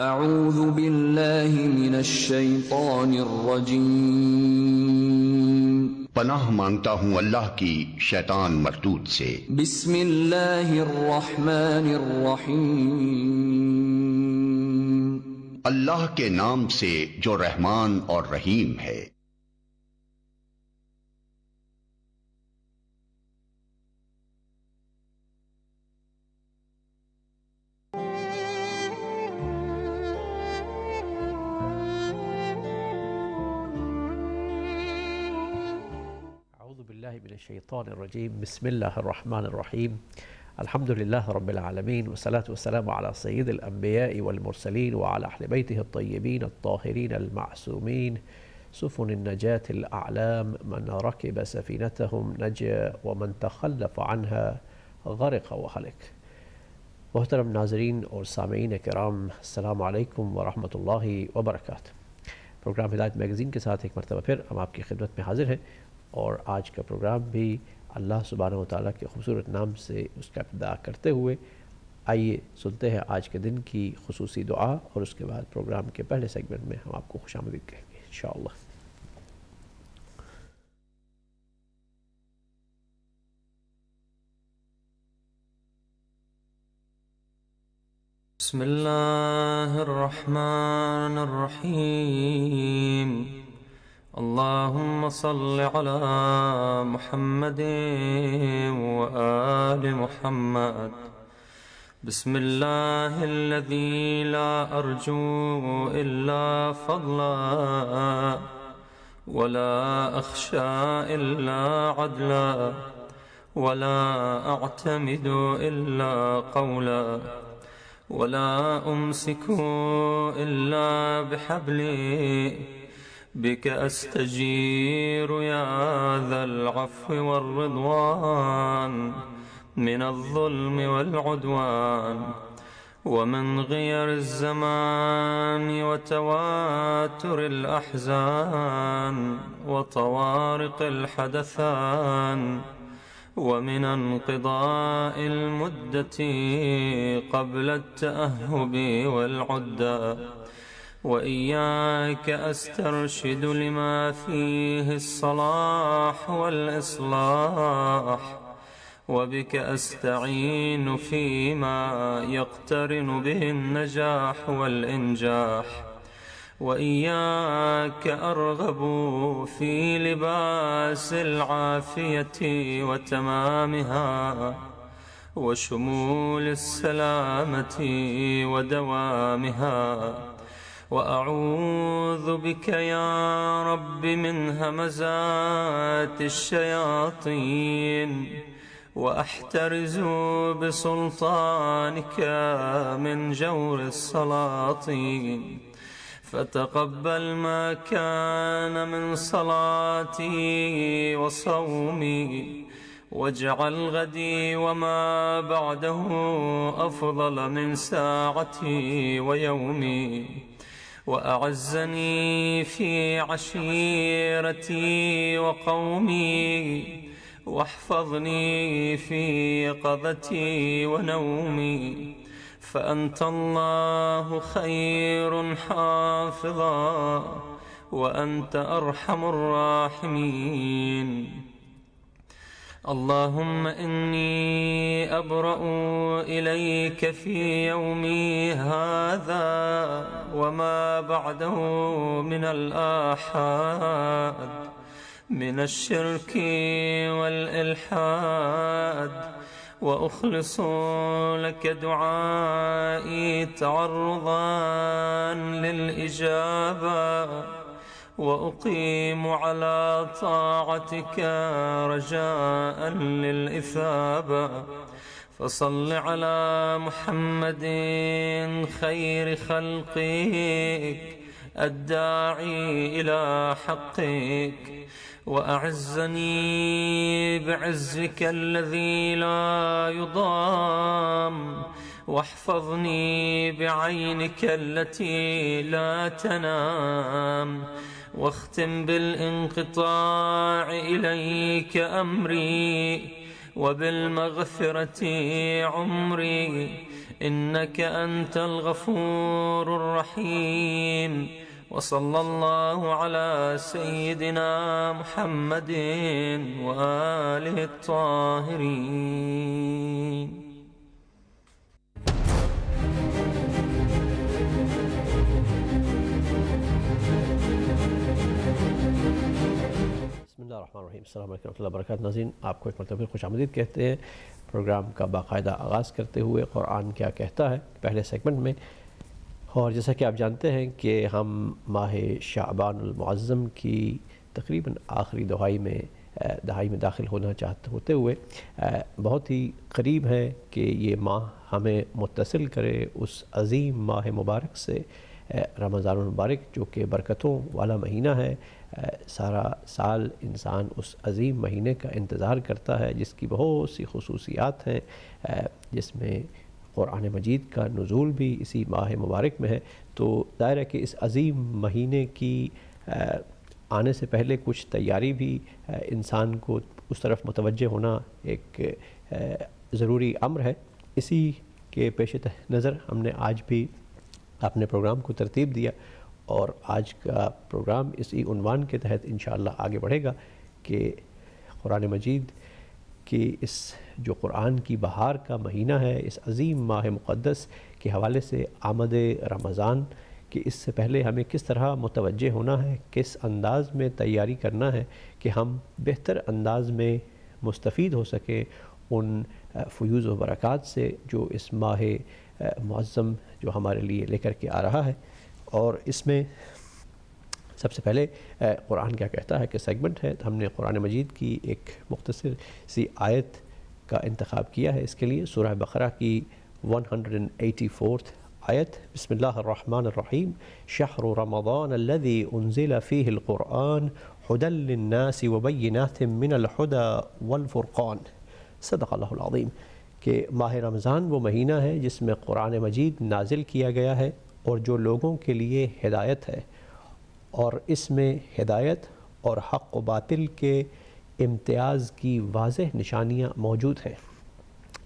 اعوذ باللہ من الشیطان الرجیم، پناہ مانگتا ہوں اللہ کی شیطان مردود سے۔ بسم اللہ الرحمن الرحیم، اللہ کے نام سے جو رحمان اور رحیم ہے۔ من الشیطان الرجیم، بسم اللہ الرحمن الرحیم، الحمد للہ رب العالمین، والصلاة والسلام على سید الانبیاء والمرسلین وعلى اہل بیتہ الطیبین الطاہرین المعصومین، سفن النجاة الاعلام، من رکب سفینتهم نجا ومن تخلف عنها غرق وهلک۔ محترم ناظرین اور سامعین کرام، السلام علیکم ورحمۃ اللہ وبرکاتہ۔ پروگرام ہدایت میگزین کے ساتھ ایک مرتبہ پھر ہم آپ کی خدمت میں حاضر ہیں، اور آج کا پروگرام بھی اللہ سبحانہ وتعالیٰ کے خوبصورت نام سے اس کا ابتدا کرتے ہوئے آئیے سنتے ہیں آج کے دن کی خصوصی دعا، اور اس کے بعد پروگرام کے پہلے سیگمنٹ میں ہم آپ کو خوش آمدید کہیں گے انشاءاللہ۔ بسم اللہ الرحمن الرحیم، اللهم صل على محمد وآل محمد، بسم الله الذي لا أرجو إلا فضلا ولا أخشى إلا عدلا ولا أعتمد إلا قولا ولا أمسك إلا بحبلي، بك أستجير يا ذا العفو والرضوان من الظلم والعدوان، ومن غير الزمان وتواتر الأحزان وطوارق الحدثان، ومن انقضاء المدة قبل التأهب والعدة، وإياك أسترشد لما فيه الصلاح والإصلاح، وبك أستعين فيما يقترن به النجاح والإنجاح، وإياك أرغب في لباس العافية وتمامها وشمول السلامة ودوامها، وأعوذ بك يا رب من همزات الشياطين، وأحترز بسلطانك من جور السلاطين، فتقبل ما كان من صلاتي وصومي، واجعل غدي وما بعده أفضل من ساعتي ويومي، وأعزني في عشيرتي وقومي، واحفظني في يقظتي ونومي، فأنت الله خير حافظا وأنت أرحم الراحمين۔ اللهم إني أبرأ إليك في يومي هذا وما بعده من الآحاد، من الشرك والإلحاد، وأخلص لك دعائي تعرضا للإجابة، وأقيم على طاعتك رجاء للإثابة، فصل على محمد خير خلقك الداعي إلى حقك، وأعزني بعزك الذي لا يضام، واحفظني بعينك التي لا تنام، واختم بالانقطاع إليك أمري، وبالمغفرة عمري إنك أنت الغفور الرحيم. وصلى الله على سيدنا محمد وآله الطاهرين. بسم اللہ الرحمن الرحیم. السلام علیکم ورحمۃ اللہ وبرکاتہ. ناظرین، آپ کو ایک مرتبہ خوش آمدید کہتے ہیں. پروگرام کا باقاعدہ آغاز کرتے ہوئے قرآن کیا کہتا ہے پہلے سیگمنٹ میں. اور جیسا کہ آپ جانتے ہیں کہ ہم ماہ شعبان المعظم کی تقریباً آخری دہائی میں داخل ہوتے ہوئے بہت ہی قریب ہے کہ یہ ماہ ہمیں متصل کرے اس عظیم ماہ مبارک سے، رمضان المبارک، جو کہ برکتوں والا مہینہ ہے. سارا سال انسان اس عظیم مہینے کا انتظار کرتا ہے جس کی بہت سی خصوصیات ہیں، جس میں قرآن مجید کا نزول بھی اسی ماہ مبارک میں ہے. تو ظاہر ہے کہ اس عظیم مہینے کی آنے سے پہلے کچھ تیاری بھی انسان کو اس طرف متوجہ ہونا ایک ضروری امر ہے. اسی کے پیش نظر ہم نے آج بھی اپنے پروگرام کو ترتیب دیا، اور آج کا پروگرام اسی عنوان کے تحت انشاءاللہ آگے بڑھے گا کہ قرآن مجید کہ اس جو قرآن کی بہار کا مہینہ ہے، اس عظیم ماہ مقدس کے حوالے سے آمد رمضان کہ اس سے پہلے ہمیں کس طرح متوجہ ہونا ہے، کس انداز میں تیاری کرنا ہے کہ ہم بہتر انداز میں مستفید ہو سکیں ان فیوز و برکات سے جو اس ماہ معظم جو ہمارے لیے لے کر کے آ رہا ہے. اور اس میں سب سے پہلے قرآن کیا کہتا ہے کہ سیگمنٹ ہے. ہم نے قرآن مجید کی ایک مختصر سی آیت کا انتخاب کیا ہے. اس کے لیے سورہ بقرہ کی 184 آیت. بسم اللہ الرحمن الرحیم. شہر رمضان الذی انزل فیہ القرآن ھدی للناس وبینات من الھدی والفرقان. صدق اللہ العظیم. کہ ماہ رمضان وہ مہینہ ہے جس میں قرآن مجید نازل کیا گیا ہے اور جو لوگوں کے لیے ہدایت ہے، اور اس میں ہدایت اور حق و باطل کے امتیاز کی واضح نشانیاں موجود ہیں.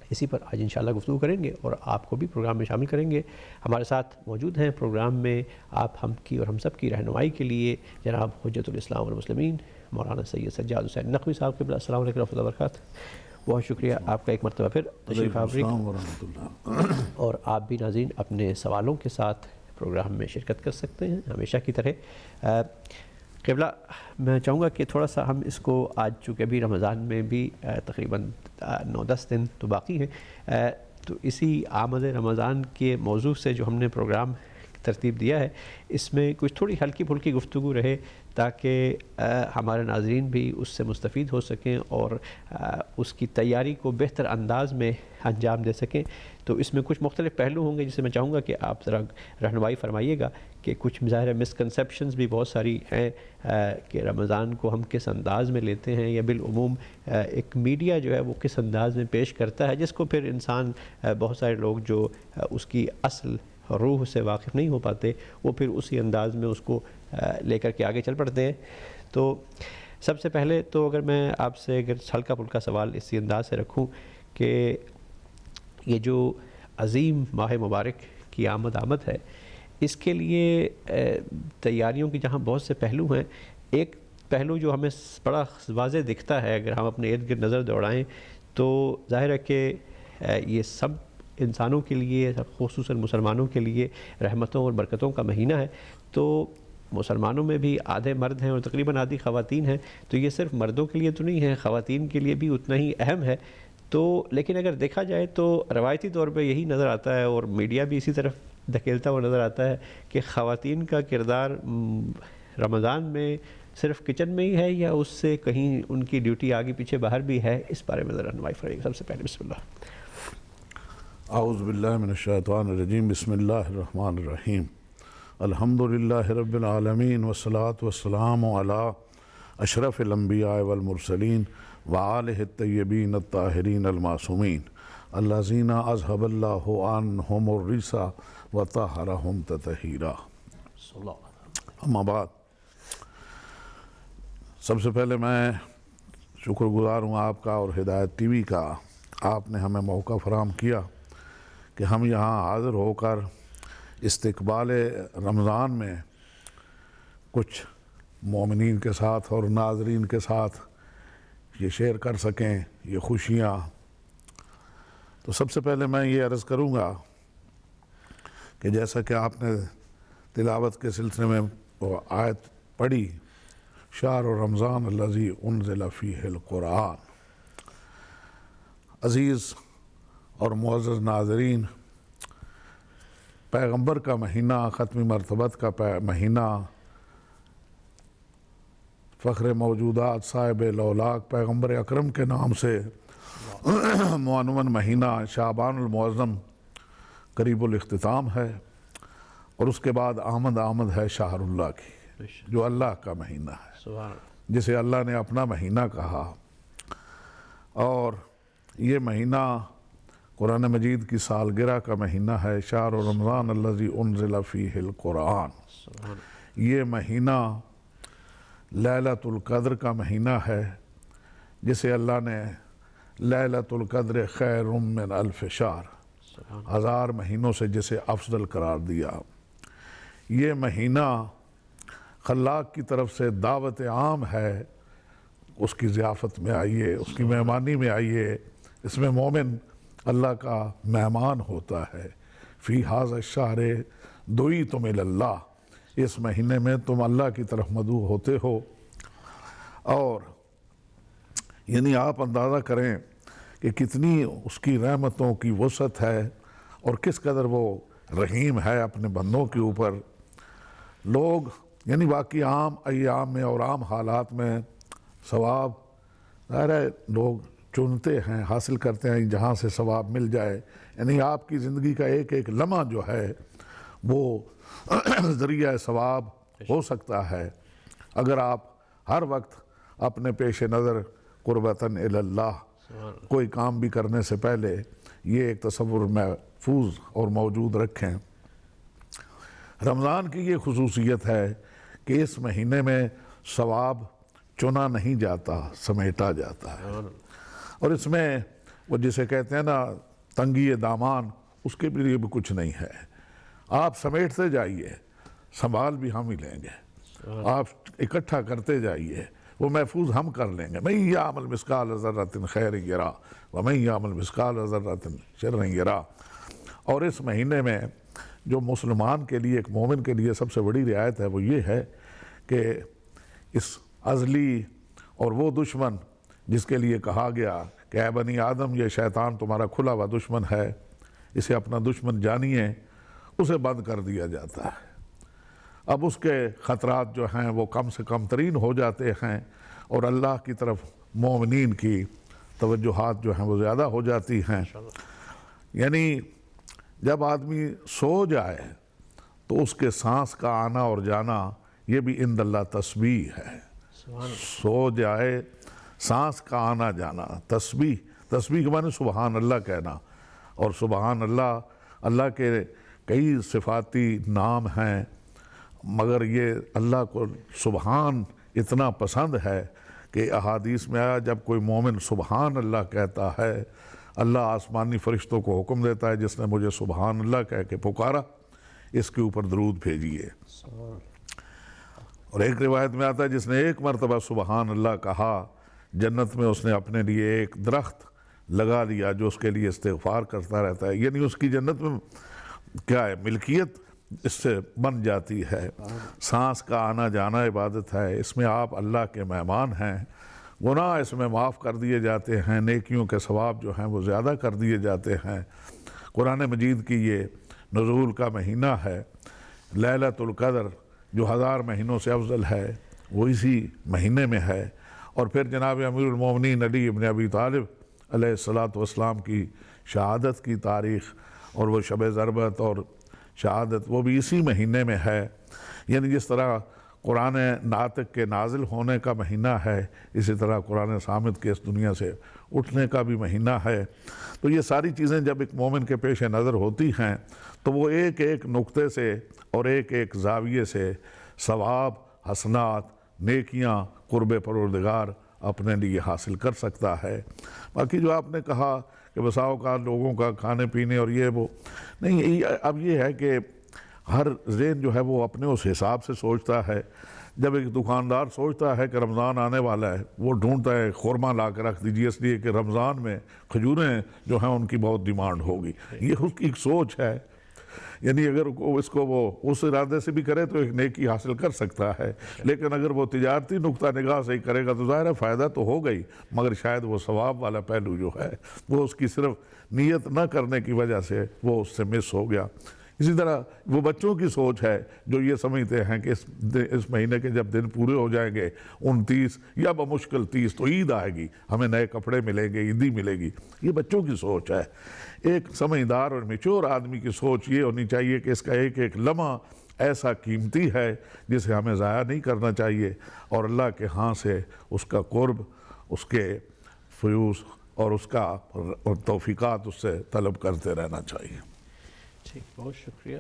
اسی پر آج انشاءاللہ گفتگو کریں گے اور آپ کو بھی پروگرام میں شامل کریں گے. ہمارے ساتھ موجود ہیں پروگرام میں آپ ہم کی اور ہم سب کی رہنمائی کے لیے جناب حجت الاسلام والمسلمین مولانا سید سجاد حسین نقوی صاحب قبلہ. السلام علیکم ورحمۃ اللہ وبرکاتہ. بہت شکریہ آپ کا ایک مرتبہ پھر تشریف آوری، اور آپ بھی ناظرین اپنے سوالوں کے ساتھ پروگرام میں شرکت کر سکتے ہیں ہمیشہ کی طرح. قبلہ میں چاہوں گا کہ تھوڑا سا ہم اس کو آج چونکہ ابھی رمضان میں بھی تقریباً 9-10 دن تو باقی ہیں، تو اسی آمد رمضان کے موضوع سے جو ہم نے پروگرام ترتیب دیا ہے اس میں کچھ تھوڑی ہلکی پھلکی گفتگو رہے تاکہ ہمارے ناظرین بھی اس سے مستفید ہو سکیں اور اس کی تیاری کو بہتر انداز میں انجام دے سکیں. تو اس میں کچھ مختلف پہلو ہوں گے جسے میں چاہوں گا کہ آپ ذرا رہنمائی فرمائیے گا کہ کچھ ظاہر مسکنسیپشنز بھی بہت ساری ہیں کہ رمضان کو ہم کس انداز میں لیتے ہیں، یا بالعموم ایک میڈیا جو ہے وہ کس انداز میں پیش کرتا ہے، جس کو پھر انسان بہت سارے لوگ جو اس کی اصل روح سے واقف نہیں ہو پاتے وہ پھر اسی انداز میں اس کو لے کر کے آگے چل پڑتے ہیں. تو سب سے پہلے تو اگر میں آپ سے اگر ہلکا پھلکا سوال اسی انداز سے رکھوں کہ یہ جو عظیم ماہ مبارک کی آمد ہے اس کے لیے تیاریوں کی جہاں بہت سے پہلو ہیں، ایک پہلو جو ہمیں بڑا واضح دکھتا ہے اگر ہم اپنے ارد گرد نظر دوڑائیں تو ظاہر ہے کہ یہ سب انسانوں کے لیے، خصوصاً مسلمانوں کے لیے رحمتوں اور برکتوں کا مہینہ ہے. تو مسلمانوں میں بھی آدھے مرد ہیں اور تقریباً آدھی خواتین ہیں، تو یہ صرف مردوں کے لیے تو نہیں ہے، خواتین کے لیے بھی اتنا ہی اہم ہے. تو لیکن اگر دیکھا جائے تو روایتی طور پہ یہی نظر آتا ہے اور میڈیا بھی اسی طرف دھکیلتا ہوا نظر آتا ہے کہ خواتین کا کردار رمضان میں صرف کچن میں ہی ہے یا اس سے کہیں ان کی ڈیوٹی آگے پیچھے باہر بھی ہے. اس بارے میں ذرا رہنمائی فرمائیے. سب سے پہلے بسم اللہ. اعوذ باللہ من الشیطان الرجیم. بسم اللہ الرحمن الرحیم. الحمدللہ رب العالمین والصلاة والسلام علی اشرف الانبیاء والمرسلین وآلہ الطیبین الطاہرین المعصومین الذین اذھب اللہ عنہم الرجس وطہرہم تطہیرا. اما بعد، سب سے پہلے میں شکر گزار ہوں آپ کا اور ہدایت ٹی وی کا، آپ نے ہمیں موقع فراہم کیا کہ ہم یہاں حاضر ہو کر استقبال رمضان میں کچھ مومنین کے ساتھ اور ناظرین کے ساتھ یہ شیئر کر سکیں یہ خوشیاں۔ تو سب سے پہلے میں یہ عرض کروں گا کہ جیسا کہ آپ نے تلاوت کے سلسلے میں وہ آیت پڑھی، شہر رمضان الذی انزل فیہ القرآن، عزیز اور معزز ناظرین، پیغمبر کا مہینہ، ختم مرتبت کا مہینہ، فخر موجودات صاحب لولاک پیغمبر اکرم کے نام سے معنون مہینہ شعبان المعظم قریب الاختتام ہے، اور اس کے بعد آمد ہے شہر اللہ کی، جو اللہ کا مہینہ ہے، جسے اللہ نے اپنا مہینہ کہا۔ اور یہ مہینہ قرآن مجید کی سالگرہ کا مہینہ ہے، شہر رمضان الذی انزل فیہ القرآن۔ یہ مہینہ لیلۃ القدر کا مہینہ ہے، جسے اللہ نے لیلۃ القدر خیر من الف شہر، 1000 مہینوں سے جسے افضل قرار دیا۔ یہ مہینہ خلاق کی طرف سے دعوت عام ہے، اس کی ضیافت میں آئیے، اس کی مہمانی میں آئیے، اس میں مومن اللہ کا مہمان ہوتا ہے۔ فی ھذا الشہر دعیتم الی اللہ، اس مہینے میں تم اللہ کی طرف مدعو ہوتے ہو۔ اور یعنی آپ اندازہ کریں کہ کتنی اس کی رحمتوں کی وسعت ہے اور کس قدر وہ رحیم ہے اپنے بندوں کے اوپر۔ لوگ یعنی باقی عام ایام میں اور عام حالات میں ثواب ظاہر ہے لوگ چنتے ہیں، حاصل کرتے ہیں جہاں سے ثواب مل جائے، یعنی آپ کی زندگی کا ایک ایک لمحہ جو ہے وہ ذریعہ ثواب ہو سکتا ہے، اگر آپ ہر وقت اپنے پیش نظر قربتاً الی اللہ کوئی کام بھی کرنے سے پہلے یہ ایک تصور محفوظ اور موجود رکھیں۔ رمضان کی یہ خصوصیت ہے کہ اس مہینے میں ثواب چنا نہیں جاتا، سمیٹا جاتا ہے، اور اس میں وہ جسے کہتے ہیں نا تنگی دامان، اس کے لیے بھی کچھ نہیں ہے۔ آپ سمیٹتے جائیے، سنبھال بھی ہم ہی لیں گے، آپ اکٹھا کرتے جائیے، وہ محفوظ ہم کر لیں گے۔ من یعمل مثقال ذرۃ خیر یرہ ومن یعمل مثقال ذرۃ شر یرہ۔ اور اس مہینے میں جو مسلمان کے لیے، ایک مومن کے لیے سب سے بڑی رعایت ہے وہ یہ ہے کہ اس ازلی اور وہ دشمن جس کے لیے کہا گیا کہ اے بنی آدم یہ شیطان تمہارا کھلا ہوا دشمن ہے، اسے اپنا دشمن جانیے، اسے بند کر دیا جاتا ہے۔ اب اس کے خطرات جو ہیں وہ کم سے کم ترین ہو جاتے ہیں، اور اللہ کی طرف مومنین کی توجہات جو ہیں وہ زیادہ ہو جاتی ہیں۔ یعنی جب آدمی سو جائے تو اس کے سانس کا آنا اور جانا یہ بھی عند اللہ تسبیح ہے۔ سو جائے، سانس کا آنا جانا، تسبیح کے معنی سبحان اللہ کہنا، اور سبحان اللہ، اللہ کے کئی صفاتی نام ہیں، مگر یہ اللہ کو سبحان اتنا پسند ہے کہ احادیث میں آیا جب کوئی مومن سبحان اللہ کہتا ہے، اللہ آسمانی فرشتوں کو حکم دیتا ہے جس نے مجھے سبحان اللہ کہہ کے پکارا اس کے اوپر درود بھیجیے۔ اور ایک روایت میں آتا ہے جس نے ایک مرتبہ سبحان اللہ کہا، جنت میں اس نے اپنے لیے ایک درخت لگا لیا جو اس کے لیے استغفار کرتا رہتا ہے، یعنی اس کی جنت میں کیا ہے، ملکیت اس سے بن جاتی ہے۔ سانس کا آنا جانا عبادت ہے، اس میں آپ اللہ کے مہمان ہیں، گناہ اس میں معاف کر دیے جاتے ہیں، نیکیوں کے ثواب جو ہیں وہ زیادہ کر دیے جاتے ہیں۔ قرآن مجید کی یہ نزول کا مہینہ ہے، لیلۃ القدر جو 1000 مہینوں سے افضل ہے وہ اسی مہینے میں ہے۔ اور پھر جناب امیر المومنین علی ابن ابی طالب علیہ السلام کی شہادت کی تاریخ اور وہ شب ضربت اور شہادت وہ بھی اسی مہینے میں ہے۔ یعنی جس طرح قرآن ناطق کے نازل ہونے کا مہینہ ہے، اسی طرح قرآن صامت کے اس دنیا سے اٹھنے کا بھی مہینہ ہے۔ تو یہ ساری چیزیں جب ایک مومن کے پیش نظر ہوتی ہیں تو وہ ایک ایک نقطے سے اور ایک ایک زاویے سے ثواب، حسنات، نیکیاں، قرب پروردگار اپنے لیے حاصل کر سکتا ہے۔ باقی جو آپ نے کہا کہ بسا اوقات لوگوں کا کھانے پینے اور یہ وہ نہیں، اب یہ ہے کہ ہر ذہن جو ہے وہ اپنے اس حساب سے سوچتا ہے۔ جب ایک دکاندار سوچتا ہے کہ رمضان آنے والا ہے، وہ ڈھونڈتا ہے خورمہ لا کے رکھ دیجیے، اس لیے کہ رمضان میں کھجوریں جو ہیں ان کی بہت ڈیمانڈ ہوگی۔ یہ اس کی ایک سوچ ہے، یعنی اگر اس کو وہ اس ارادے سے بھی کرے تو ایک نیکی حاصل کر سکتا ہے، لیکن اگر وہ تجارتی نقطہ نگاہ سے ہی کرے گا تو ظاہر ہے فائدہ تو ہو گئی، مگر شاید وہ ثواب والا پہلو جو ہے وہ اس کی صرف نیت نہ کرنے کی وجہ سے وہ اس سے مس ہو گیا۔ اسی طرح وہ بچوں کی سوچ ہے جو یہ سمجھتے ہیں کہ اس مہینے کے جب دن پورے ہو جائیں گے 29 یا بمشکل 30 تو عید آئے گی، ہمیں نئے کپڑے ملیں گے، عیدی ملے گی۔ یہ بچوں کی سوچ ہے۔ ایک سمجھدار اور میچور آدمی کی سوچ یہ ہونی چاہیے کہ اس کا ایک ایک لمحہ ایسا قیمتی ہے جسے ہمیں ضائع نہیں کرنا چاہیے، اور اللہ کے ہاں سے اس کا قرب، اس کے فیوز اور اس کا توفیقات اس سے طلب کرتے رہنا چاہیے۔ ٹھیک، بہت شکریہ۔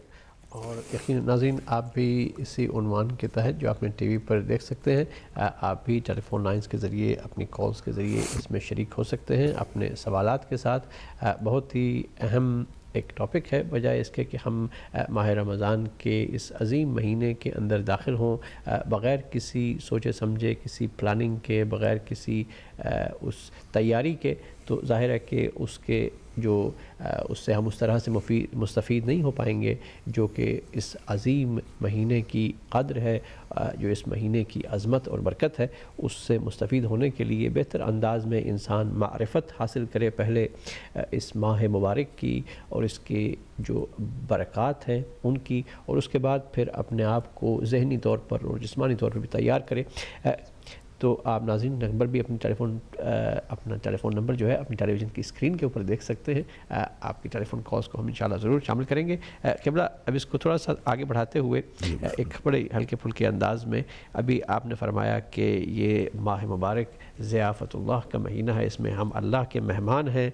اور یقین ناظرین، آپ بھی اسی عنوان کے تحت جو آپ نے ٹی وی پر دیکھ سکتے ہیں، آپ بھی ٹیلی فون لائنز کے ذریعے اپنی کالز کے ذریعے اس میں شریک ہو سکتے ہیں اپنے سوالات کے ساتھ۔ بہت ہی اہم ایک ٹاپک ہے، بجائے اس کے کہ ہم ماہ رمضان کے اس عظیم مہینے کے اندر داخل ہوں بغیر کسی سوچے سمجھے، کسی پلاننگ کے، بغیر کسی اس تیاری کے، تو ظاہر ہے کہ اس کے جو اس سے ہم اس طرح سے مستفید نہیں ہو پائیں گے جو کہ اس عظیم مہینے کی قدر ہے، جو اس مہینے کی عظمت اور برکت ہے۔ اس سے مستفید ہونے کے لیے بہتر انداز میں انسان معرفت حاصل کرے پہلے اس ماہ مبارک کی اور اس کے جو برکات ہیں ان کی، اور اس کے بعد پھر اپنے آپ کو ذہنی طور پر اور جسمانی طور پر بھی تیار کرے۔ تو آپ ناظرین نمبر بھی اپنا ٹیلی فون نمبر جو ہے اپنی ٹیلی ویژن کی اسکرین کے اوپر دیکھ سکتے ہیں۔ آپ کی ٹیلی فون کالز کو ہم انشاءاللہ ضرور شامل کریں گے۔ قبلہ اب اس کو تھوڑا سا آگے بڑھاتے ہوئے ایک بڑے ہلکے پھلکے انداز میں، ابھی آپ نے فرمایا کہ یہ ماہ مبارک ضیافت اللہ کا مہینہ ہے، اس میں ہم اللہ کے مہمان ہیں،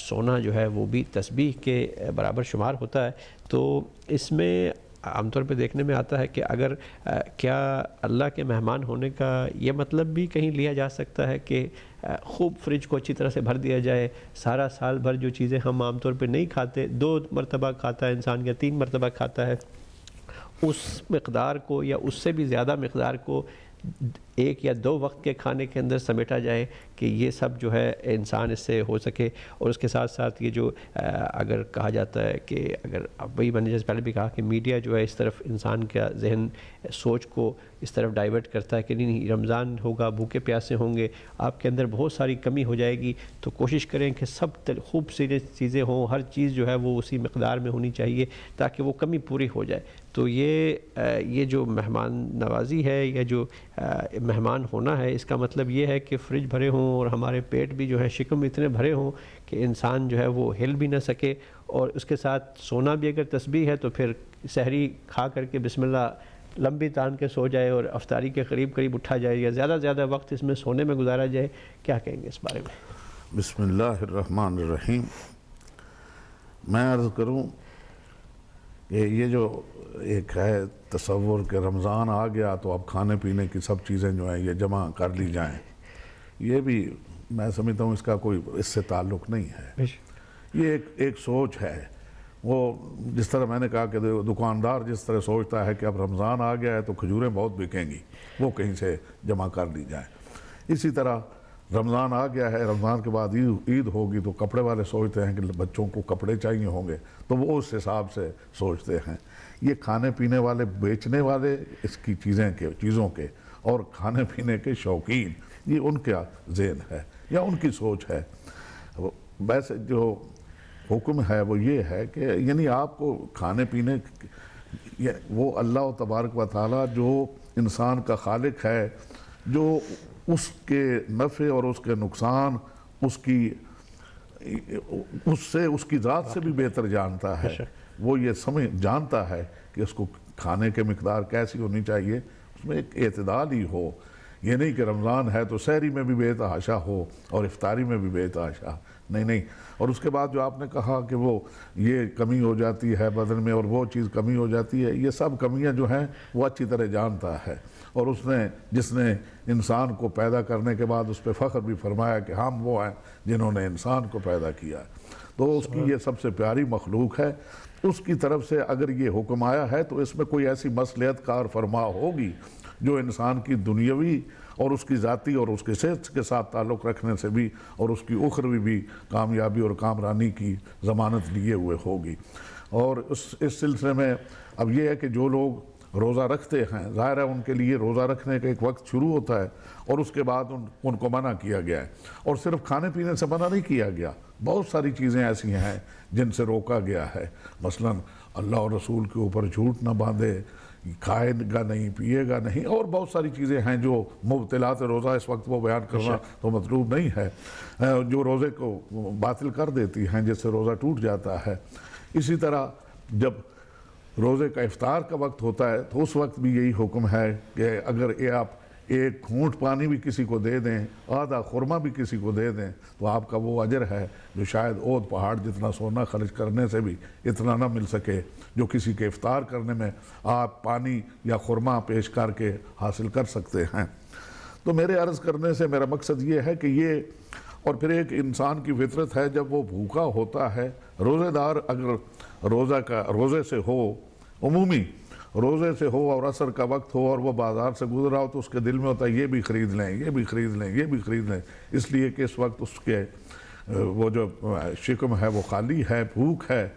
سونا جو ہے وہ بھی تسبیح کے برابر شمار ہوتا ہے۔ تو اس میں عام طور پہ دیکھنے میں آتا ہے کہ اگر کیا اللہ کے مہمان ہونے کا یہ مطلب بھی کہیں لیا جا سکتا ہے کہ خوب فریج کو اچھی طرح سے بھر دیا جائے، سارا سال بھر جو چیزیں ہم عام طور پہ نہیں کھاتے، 2 مرتبہ کھاتا ہے انسان یا 3 مرتبہ کھاتا ہے، اس مقدار کو یا اس سے بھی زیادہ مقدار کو 1 یا 2 وقت کے کھانے کے اندر سمیٹا جائے کہ یہ سب جو ہے انسان اس سے ہو سکے۔ اور اس کے ساتھ ساتھ یہ جو اگر کہا جاتا ہے کہ اگر وہی میں نے جیسے پہلے بھی کہا کہ میڈیا جو ہے اس طرف انسان کا ذہن سوچ کو اس طرف ڈائیورٹ کرتا ہے کہ نہیں رمضان ہوگا، بھوکے پیاسے ہوں گے، آپ کے اندر بہت ساری کمی ہو جائے گی، تو کوشش کریں کہ سب خوبصورت چیزیں ہوں، ہر چیز جو ہے وہ اسی مقدار میں ہونی چاہیے تاکہ وہ کمی پوری ہو جائے۔ تو یہ جو مہمان نوازی ہے یا جو مہمان ہونا ہے، اس کا مطلب یہ ہے کہ فریج بھرے ہوں اور ہمارے پیٹ بھی جو ہے شکم اتنے بھرے ہوں کہ انسان جو ہے وہ ہل بھی نہ سکے، اور اس کے ساتھ سونا بھی اگر تسبیح ہے تو پھر سحری کھا کر کے بسم اللہ لمبی تان کے سو جائے اور افطاری کے قریب اٹھا جائے یا زیادہ وقت اس میں سونے میں گزارا جائے۔ کیا کہیں گے اس بارے میں؟ بسم اللہ الرحمن الرحیم۔ میں عرض کروں کہ یہ جو ایک ہے تصور کہ رمضان آ گیا تو اب کھانے پینے کی سب چیزیں جو ہیں یہ جمع کر لی جائیں، یہ بھی میں سمجھتا ہوں اس کا کوئی اس سے تعلق نہیں ہے۔ یہ ایک سوچ ہے، وہ جس طرح میں نے کہا کہ دکاندار جس طرح سوچتا ہے کہ اب رمضان آ گیا ہے تو کھجوریں بہت بکیں گی، وہ کہیں سے جمع کر لی جائیں، اسی طرح رمضان آ گیا ہے، رمضان کے بعد عید ہوگی تو کپڑے والے سوچتے ہیں کہ بچوں کو کپڑے چاہیے ہوں گے تو وہ اس حساب سے سوچتے ہیں۔ یہ کھانے پینے والے بیچنے والے اس کی چیزوں کے اور کھانے پینے کے شوقین، یہ ان کا ذہن ہے یا ان کی سوچ ہے۔ ویسے جو حکم ہے وہ یہ ہے کہ یعنی آپ کو کھانے پینے وہ اللہ تبارک و تعالیٰ جو انسان کا خالق ہے، جو اس کے نفع اور اس کے نقصان اس کی ذات سے بھی بہتر جانتا ہے، وہ یہ جانتا ہے کہ اس کو کھانے کے مقدار کیسی ہونی چاہیے، اس میں ایک اعتدال ہی ہو، یہ نہیں کہ رمضان ہے تو سحری میں بھی بے تحاشا ہو اور افطاری میں بھی بے تحاشا، نہیں۔ اور اس کے بعد جو آپ نے کہا کہ وہ یہ کمی ہو جاتی ہے بدن میں اور وہ چیز کمی ہو جاتی ہے، یہ سب کمیاں جو ہیں وہ اچھی طرح جانتا ہے، اور جس نے انسان کو پیدا کرنے کے بعد اس پہ فخر بھی فرمایا کہ ہم وہ ہیں جنہوں نے انسان کو پیدا کیا ہے، تو اس کی یہ سب سے پیاری مخلوق ہے۔ اس کی طرف سے اگر یہ حکم آیا ہے تو اس میں کوئی ایسی مصلحت کار فرما ہوگی جو انسان کی دنیاوی اور اس کی ذاتی اور اس کے صحت کے ساتھ تعلق رکھنے سے بھی اور اس کی اخروی بھی کامیابی اور کامرانی کی ضمانت لیے ہوئے ہوگی۔ اور اس سلسلے میں اب یہ ہے کہ جو لوگ روزہ رکھتے ہیں، ظاہر ہے ان کے لیے روزہ رکھنے کا ایک وقت شروع ہوتا ہے اور اس کے بعد ان کو منع کیا گیا ہے، اور صرف کھانے پینے سے منع نہیں کیا گیا، بہت ساری چیزیں ایسی ہیں جن سے روکا گیا ہے۔ مثلا اللہ اور رسول کے اوپر جھوٹ نہ باندھے، کھائے گا نہیں، پیے گا نہیں، اور بہت ساری چیزیں ہیں جو مبطلات روزہ اس وقت وہ بیان کرنا تو مطلوب نہیں ہے، جو روزے کو باطل کر دیتی ہیں، جس سے روزہ ٹوٹ جاتا ہے۔ اسی طرح جب روزے کا افطار کا وقت ہوتا ہے تو اس وقت بھی یہی حکم ہے کہ اگر آپ ایک گھونٹ پانی بھی کسی کو دے دیں، آدھا خرما بھی کسی کو دے دیں، تو آپ کا وہ اجر ہے جو شاید اود پہاڑ جتنا سونا خرچ کرنے سے بھی اتنا نہ مل سکے جو کسی کے افطار کرنے میں آپ پانی یا خرما پیش کر کے حاصل کر سکتے ہیں۔ تو میرے عرض کرنے سے میرا مقصد یہ ہے کہ یہ، اور پھر ایک انسان کی فطرت ہے جب وہ بھوکا ہوتا ہے، روزے دار اگر روزے سے ہو، عمومی روزے سے ہو اور عصر کا وقت ہو اور وہ بازار سے گزرا ہو تو اس کے دل میں ہوتا ہے یہ بھی خرید لیں، یہ بھی خرید لیں، یہ بھی خرید لیں، اس لیے کہ اس وقت اس کے وہ جو شکم ہے وہ خالی ہے، بھوک ہے،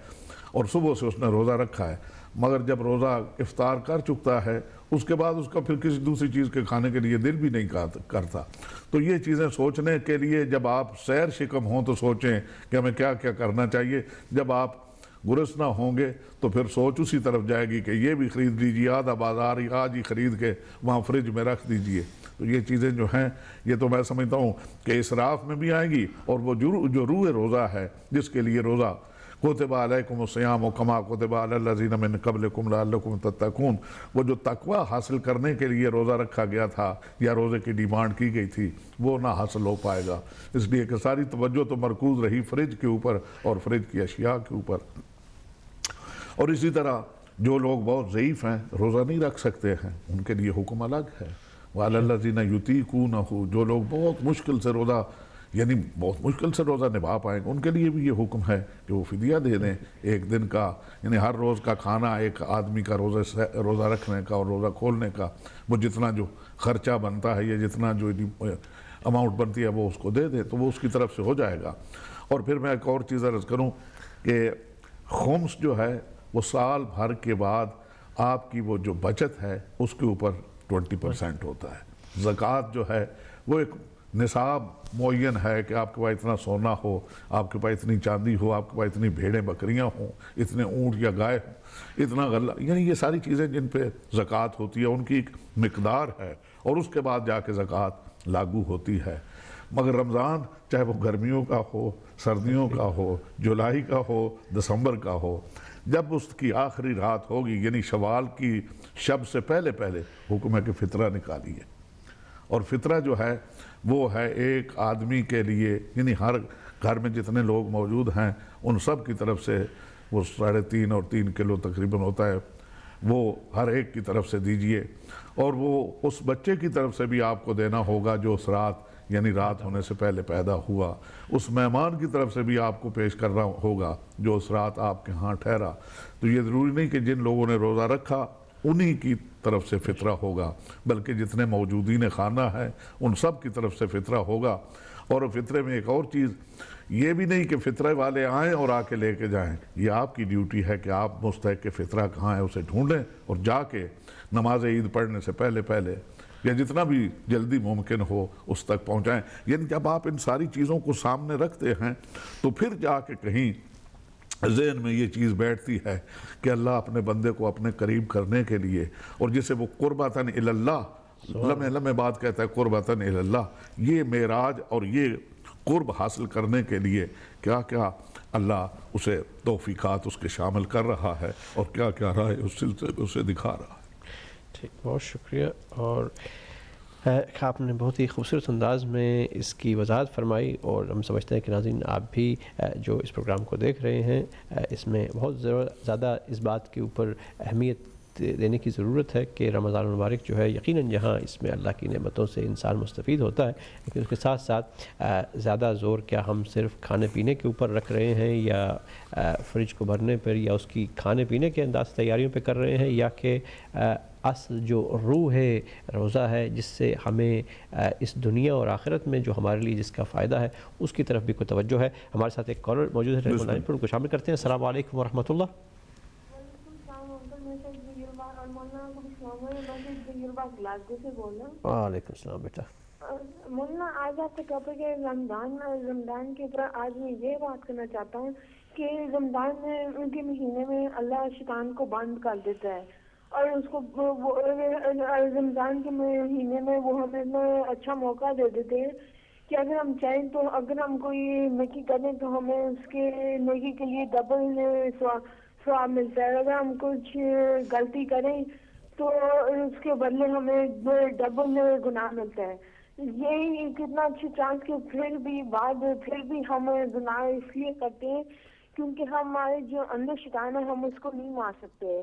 اور صبح سے اس نے روزہ رکھا ہے۔ مگر جب روزہ افطار کر چکتا ہے اس کے بعد اس کا پھر کسی دوسری چیز کے کھانے کے لیے دل بھی نہیں کرتا۔ تو یہ چیزیں سوچنے کے لیے جب آپ سیر شکم ہوں تو سوچیں کہ ہمیں کیا کیا کرنا چاہیے۔ جب آپ گرسنہ ہوں گے تو پھر سوچ اسی طرف جائے گی کہ یہ بھی خرید لیجیے، آدھا بازار آج ہی خرید کے وہاں فریج میں رکھ دیجیے۔ تو یہ چیزیں جو ہیں یہ تو میں سمجھتا ہوں کہ اسراف میں بھی آئیں گی، اور وہ جو روح روزہ ہے جس کے لیے روزہ کتب علیکم الصیام کما کتب علی الذین من قبلکم لعلکم تتقون، وہ جو تقوی حاصل کرنے کے لیے روزہ رکھا گیا تھا یا روزے کی ڈیمانڈ کی گئی تھی وہ نہ حاصل ہو پائے گا، اس لیے کہ ساری توجہ تو مرکوز رہی فریج کے اوپر اور فریج کی اشیاء کے اوپر۔ اور اسی طرح جو لوگ بہت ضعیف ہیں، روزہ نہیں رکھ سکتے ہیں، ان کے لیے حکم الگ ہے۔ وَعَلَى الَّذِينَ يُطِيقُونَهُ، جو لوگ بہت مشکل سے روزہ بہت مشکل سے روزہ نبھا پائیں گے ان کے لیے بھی یہ حکم ہے کہ وہ فدیہ دے دیں ایک دن کا، یعنی ہر روز کا کھانا ایک آدمی کا روزہ رکھنے کا اور روزہ کھولنے کا وہ جتنا جو خرچہ بنتا ہے یا جتنا جو اماؤنٹ بنتی ہے وہ اس کو دے دیں تو وہ اس کی طرف سے ہو جائے گا۔ اور پھر میں ایک اور چیز عرض کروں کہ خمس جو ہے وہ سال بھر کے بعد آپ کی وہ جو بچت ہے اس کے اوپر 20% ہوتا ہے۔ زکوٰۃ جو ہے وہ ایک نصاب معین ہے کہ آپ کے پاس اتنا سونا ہو، آپ کے پاس اتنی چاندی ہو، آپ کے پاس اتنی بھیڑیں بکریاں ہوں، اتنے اونٹ یا گائے ہوں، اتنا غلہ، یعنی یہ ساری چیزیں جن پہ زکوٰۃ ہوتی ہے ان کی ایک مقدار ہے اور اس کے بعد جا کے زکوٰۃ لاگو ہوتی ہے۔ مگر رمضان چاہے وہ گرمیوں کا ہو، سردیوں کا ہو، جولائی کا ہو، دسمبر کا ہو، جب اس کی آخری رات ہوگی یعنی شوال کی شب سے پہلے حکم ہے کہ فطرہ نکالیے۔ اور فطرہ جو ہے وہ ہے ایک آدمی کے لیے، یعنی ہر گھر میں جتنے لوگ موجود ہیں ان سب کی طرف سے وہ 3.5 اور 3 کلو تقریباً ہوتا ہے، وہ ہر ایک کی طرف سے دیجئے۔ اور وہ اس بچے کی طرف سے بھی آپ کو دینا ہوگا جو اس رات یعنی رات ہونے سے پہلے پیدا ہوا، اس مہمان کی طرف سے بھی آپ کو پیش کرنا ہوگا جو اس رات آپ کے ہاں ٹھہرا۔ تو یہ ضروری نہیں کہ جن لوگوں نے روزہ رکھا انہی کی طرف سے فطرہ ہوگا، بلکہ جتنے موجودین خانہ ہیں ان سب کی طرف سے فطرہ ہوگا۔ اور فطرے میں ایک اور چیز یہ بھی نہیں کہ فطرے والے آئیں اور آ کے لے کے جائیں، یہ آپ کی ڈیوٹی ہے کہ آپ مستحق کے فطرہ کہاں ہے اسے ڈھونڈیں اور جا کے نماز عید پڑھنے سے پہلے یا جتنا بھی جلدی ممکن ہو اس تک پہنچائیں۔ یعنی جب آپ ان ساری چیزوں کو سامنے رکھتے ہیں تو پھر جا کے کہیں ذہن میں یہ چیز بیٹھتی ہے کہ اللہ اپنے بندے کو اپنے قریب کرنے کے لیے، اور جسے وہ قربتاً الی اللہ، لمحے بعد کہتا ہے قربتاً الی اللہ، یہ معراج اور یہ قرب حاصل کرنے کے لیے کیا کیا اللہ اسے توفیقات اس کے شامل کر رہا ہے اور کیا کیا راہ اس سلسلے اسے دکھا رہا ہے۔ ٹھیک، بہت شکریہ۔ اور آپ نے بہت ہی خوبصورت انداز میں اس کی وضاحت فرمائی، اور ہم سمجھتے ہیں کہ ناظرین آپ بھی جو اس پروگرام کو دیکھ رہے ہیں اس میں بہت زیادہ اس بات کے اوپر اہمیت دینے کی ضرورت ہے کہ رمضان المبارک جو ہے یقیناً جہاں اس میں اللہ کی نعمتوں سے انسان مستفید ہوتا ہے، لیکن اس کے ساتھ ساتھ زیادہ زور کیا ہم صرف کھانے پینے کے اوپر رکھ رہے ہیں، یا فریج کو بھرنے پر، یا اس کی کھانے پینے کے انداز تیاریوں پہ کر رہے ہیں، یا کہ اصل جو روح ہے روزہ ہے جس سے ہمیں اس دنیا اور آخرت میں جو ہمارے لیے جس کا فائدہ ہے اس کی طرف بھی کوئی توجہ ہے۔ ہمارے ساتھ ایک کالر موجود ہے ٹیلیفون لائن پر، ان کو شامل کرتے ہیں۔ السلام علیکم ورحمۃ اللہ۔ وعلیکم السلام بیٹا۔ مولانا آج آپ کا ٹاپک ہے رمضان کے اوپر۔ آج میں یہ بات کرنا چاہتا ہوں کہ رمضان کے مہینے میں اللہ شیطان کو بند کر دیتا ہے، اور اس کو رمضان کے مہینے میں وہ ہمیں اچھا موقع دے دیتے ہیں کہ اگر ہم چاہیں تو اگر ہم کوئی نیکی کریں تو ہمیں اس کے نیکی کے لیے ڈبل ثواب ملتا ہے، اگر ہم کچھ غلطی کریں تو اس کے بدلے ہمیں ڈبل گناہ ملتا ہے۔ یہی کتنا اچھی چانس کہ پھر بھی ہم گناہ اس لیے کرتے ہیں کیونکہ ہمارے جو اندر شیطان ہے ہم اس کو نہیں مار سکتے،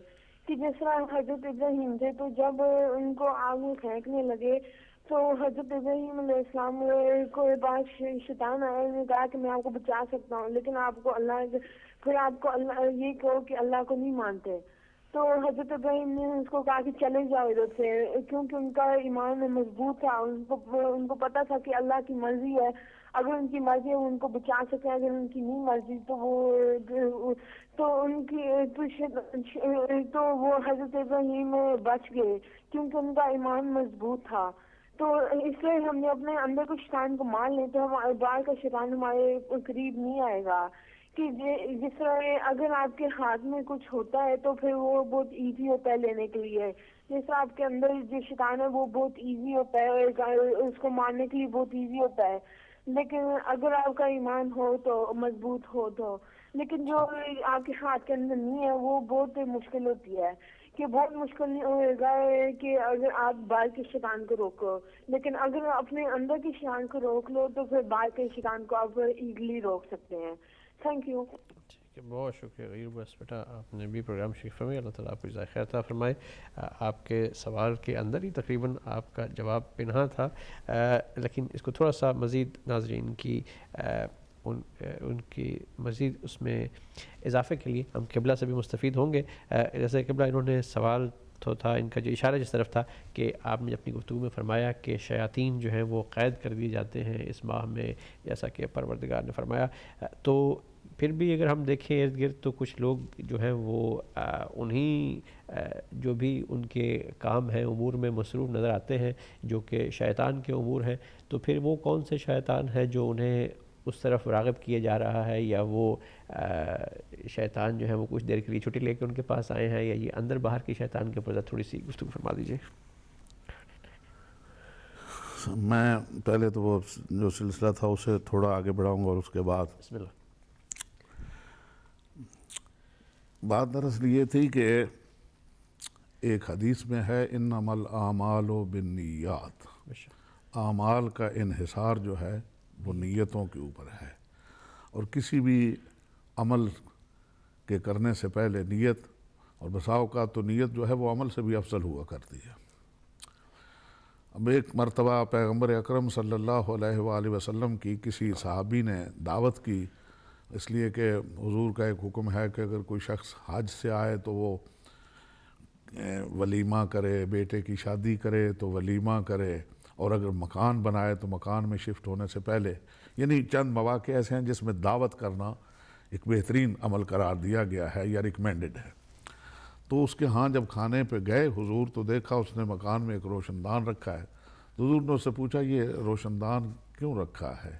کہ جس طرح حضرت ابراہیم تھے تو جب ان کو آگ میں پھینکنے لگے تو حضرت ابراہیم علیہ السلام کو پاس شیطان آیا، انہوں نے کہا کہ میں آپ کو بچا سکتا ہوں، لیکن آپ کو اللہ یہ کہو کہ اللہ کو نہیں مانتے، تو حضرت ابراہیم نے اس کو کہا کہ چلے جاؤ ادھر سے، کیونکہ ان کا ایمان مضبوط تھا، ان کو پتا تھا کہ اللہ کی مرضی ہے، اگر ان کی مرضی ہے وہ ان کو بچا سکے، اگر ان کی نہیں مرضی تو وہ حضرت ابراہیم بچ گئے کیونکہ ان کا ایمان مضبوط تھا۔ تو اس لیے ہم نے اپنے اندر کو شیطان کو مار لیں تو ہمارے باہر کا شیطان ہمارے قریب نہیں آئے گا، کہ جس طرح اگر آپ کے ہاتھ میں کچھ ہوتا ہے تو پھر وہ بہت ایزی ہوتا ہے لینے کے لیے، جیسے آپ کے اندر جو شیطان ہے وہ بہت ایزی ہوتا ہے، اس کو مارنے کے لیے بہت ایزی ہوتا ہے، لیکن اگر آپ کا ایمان ہو تو مضبوط ہو تو، لیکن جو آپ کے ہاتھ کے اندر نہیں ہے وہ بہت مشکل ہوتی ہے، کہ بہت مشکل نہیں ہوئے گا کہ اگر آپ باہر کے شیطان کو روکو، لیکن اگر اپنے اندر کے شیطان کو روک لو تو پھر باہر کے شیطان کو آپ ایزیلی روک سکتے ہیں۔ Thank you. ٹھیک ہے، بہت شکریہ غیر بس بیٹا، آپ نے بھی پروگرام شریف فرمایا، اللہ تعالیٰ آپ کو جزائے خیر عطا فرمائے۔ آپ کے سوال کے اندر ہی تقریباً آپ کا جواب پنہاں تھا، لیکن اس کو تھوڑا سا مزید ناظرین کی ان کی مزید اس میں اضافے کے لیے ہم قبلہ سے بھی مستفید ہوں گے۔ جیسے قبلہ انہوں نے سوال تو تھا، ان کا جو اشارہ جس طرف تھا کہ آپ نے اپنی گفتگو میں فرمایا کہ شیاطین جو ہیں وہ قید کر دیے جاتے ہیں اس ماہ میں، جیسا کہ پروردگار نے فرمایا، تو پھر بھی اگر ہم دیکھیں ارد گرد تو کچھ لوگ جو ہیں وہ انہیں جو بھی ان کے کام ہیں امور میں مصروف نظر آتے ہیں جو کہ شیطان کے امور ہیں، تو پھر وہ کون سے شیطان ہیں جو انہیں اس طرف راغب کیا جا رہا ہے، یا وہ شیطان جو ہے وہ کچھ دیر کے لیے چھٹی لے کے ان کے پاس آئے ہیں، یا یہ اندر باہر کے شیطان کے اوپر تھوڑی سی گفتگو فرما دیجیے۔ میں پہلے تو وہ جو سلسلہ تھا اسے تھوڑا آگے بڑھاؤں گا اور اس کے بعد بسم اللہ۔ بات دراصل یہ تھی کہ ایک حدیث میں ہے انما الاعمال بالنیات، اعمال کا انحصار جو ہے وہ نیتوں کے اوپر ہے، اور کسی بھی عمل کے کرنے سے پہلے نیت، اور بسا اوقات تو نیت جو ہے وہ عمل سے بھی افضل ہوا کرتی ہے۔ اب ایک مرتبہ پیغمبر اکرم صلی اللہ علیہ وآلہ وسلم کی کسی صحابی نے دعوت کی، اس لیے کہ حضور کا ایک حکم ہے کہ اگر کوئی شخص حج سے آئے تو وہ ولیمہ کرے، بیٹے کی شادی کرے تو ولیمہ کرے، اور اگر مکان بنائے تو مکان میں شفٹ ہونے سے پہلے، یعنی چند مواقع ایسے ہیں جس میں دعوت کرنا ایک بہترین عمل قرار دیا گیا ہے یا ریکمینڈڈ ہے۔ تو اس کے ہاں جب کھانے پہ گئے حضور تو دیکھا اس نے مکان میں ایک روشن دان رکھا ہے، تو حضور نے اس سے پوچھا یہ روشن دان کیوں رکھا ہے؟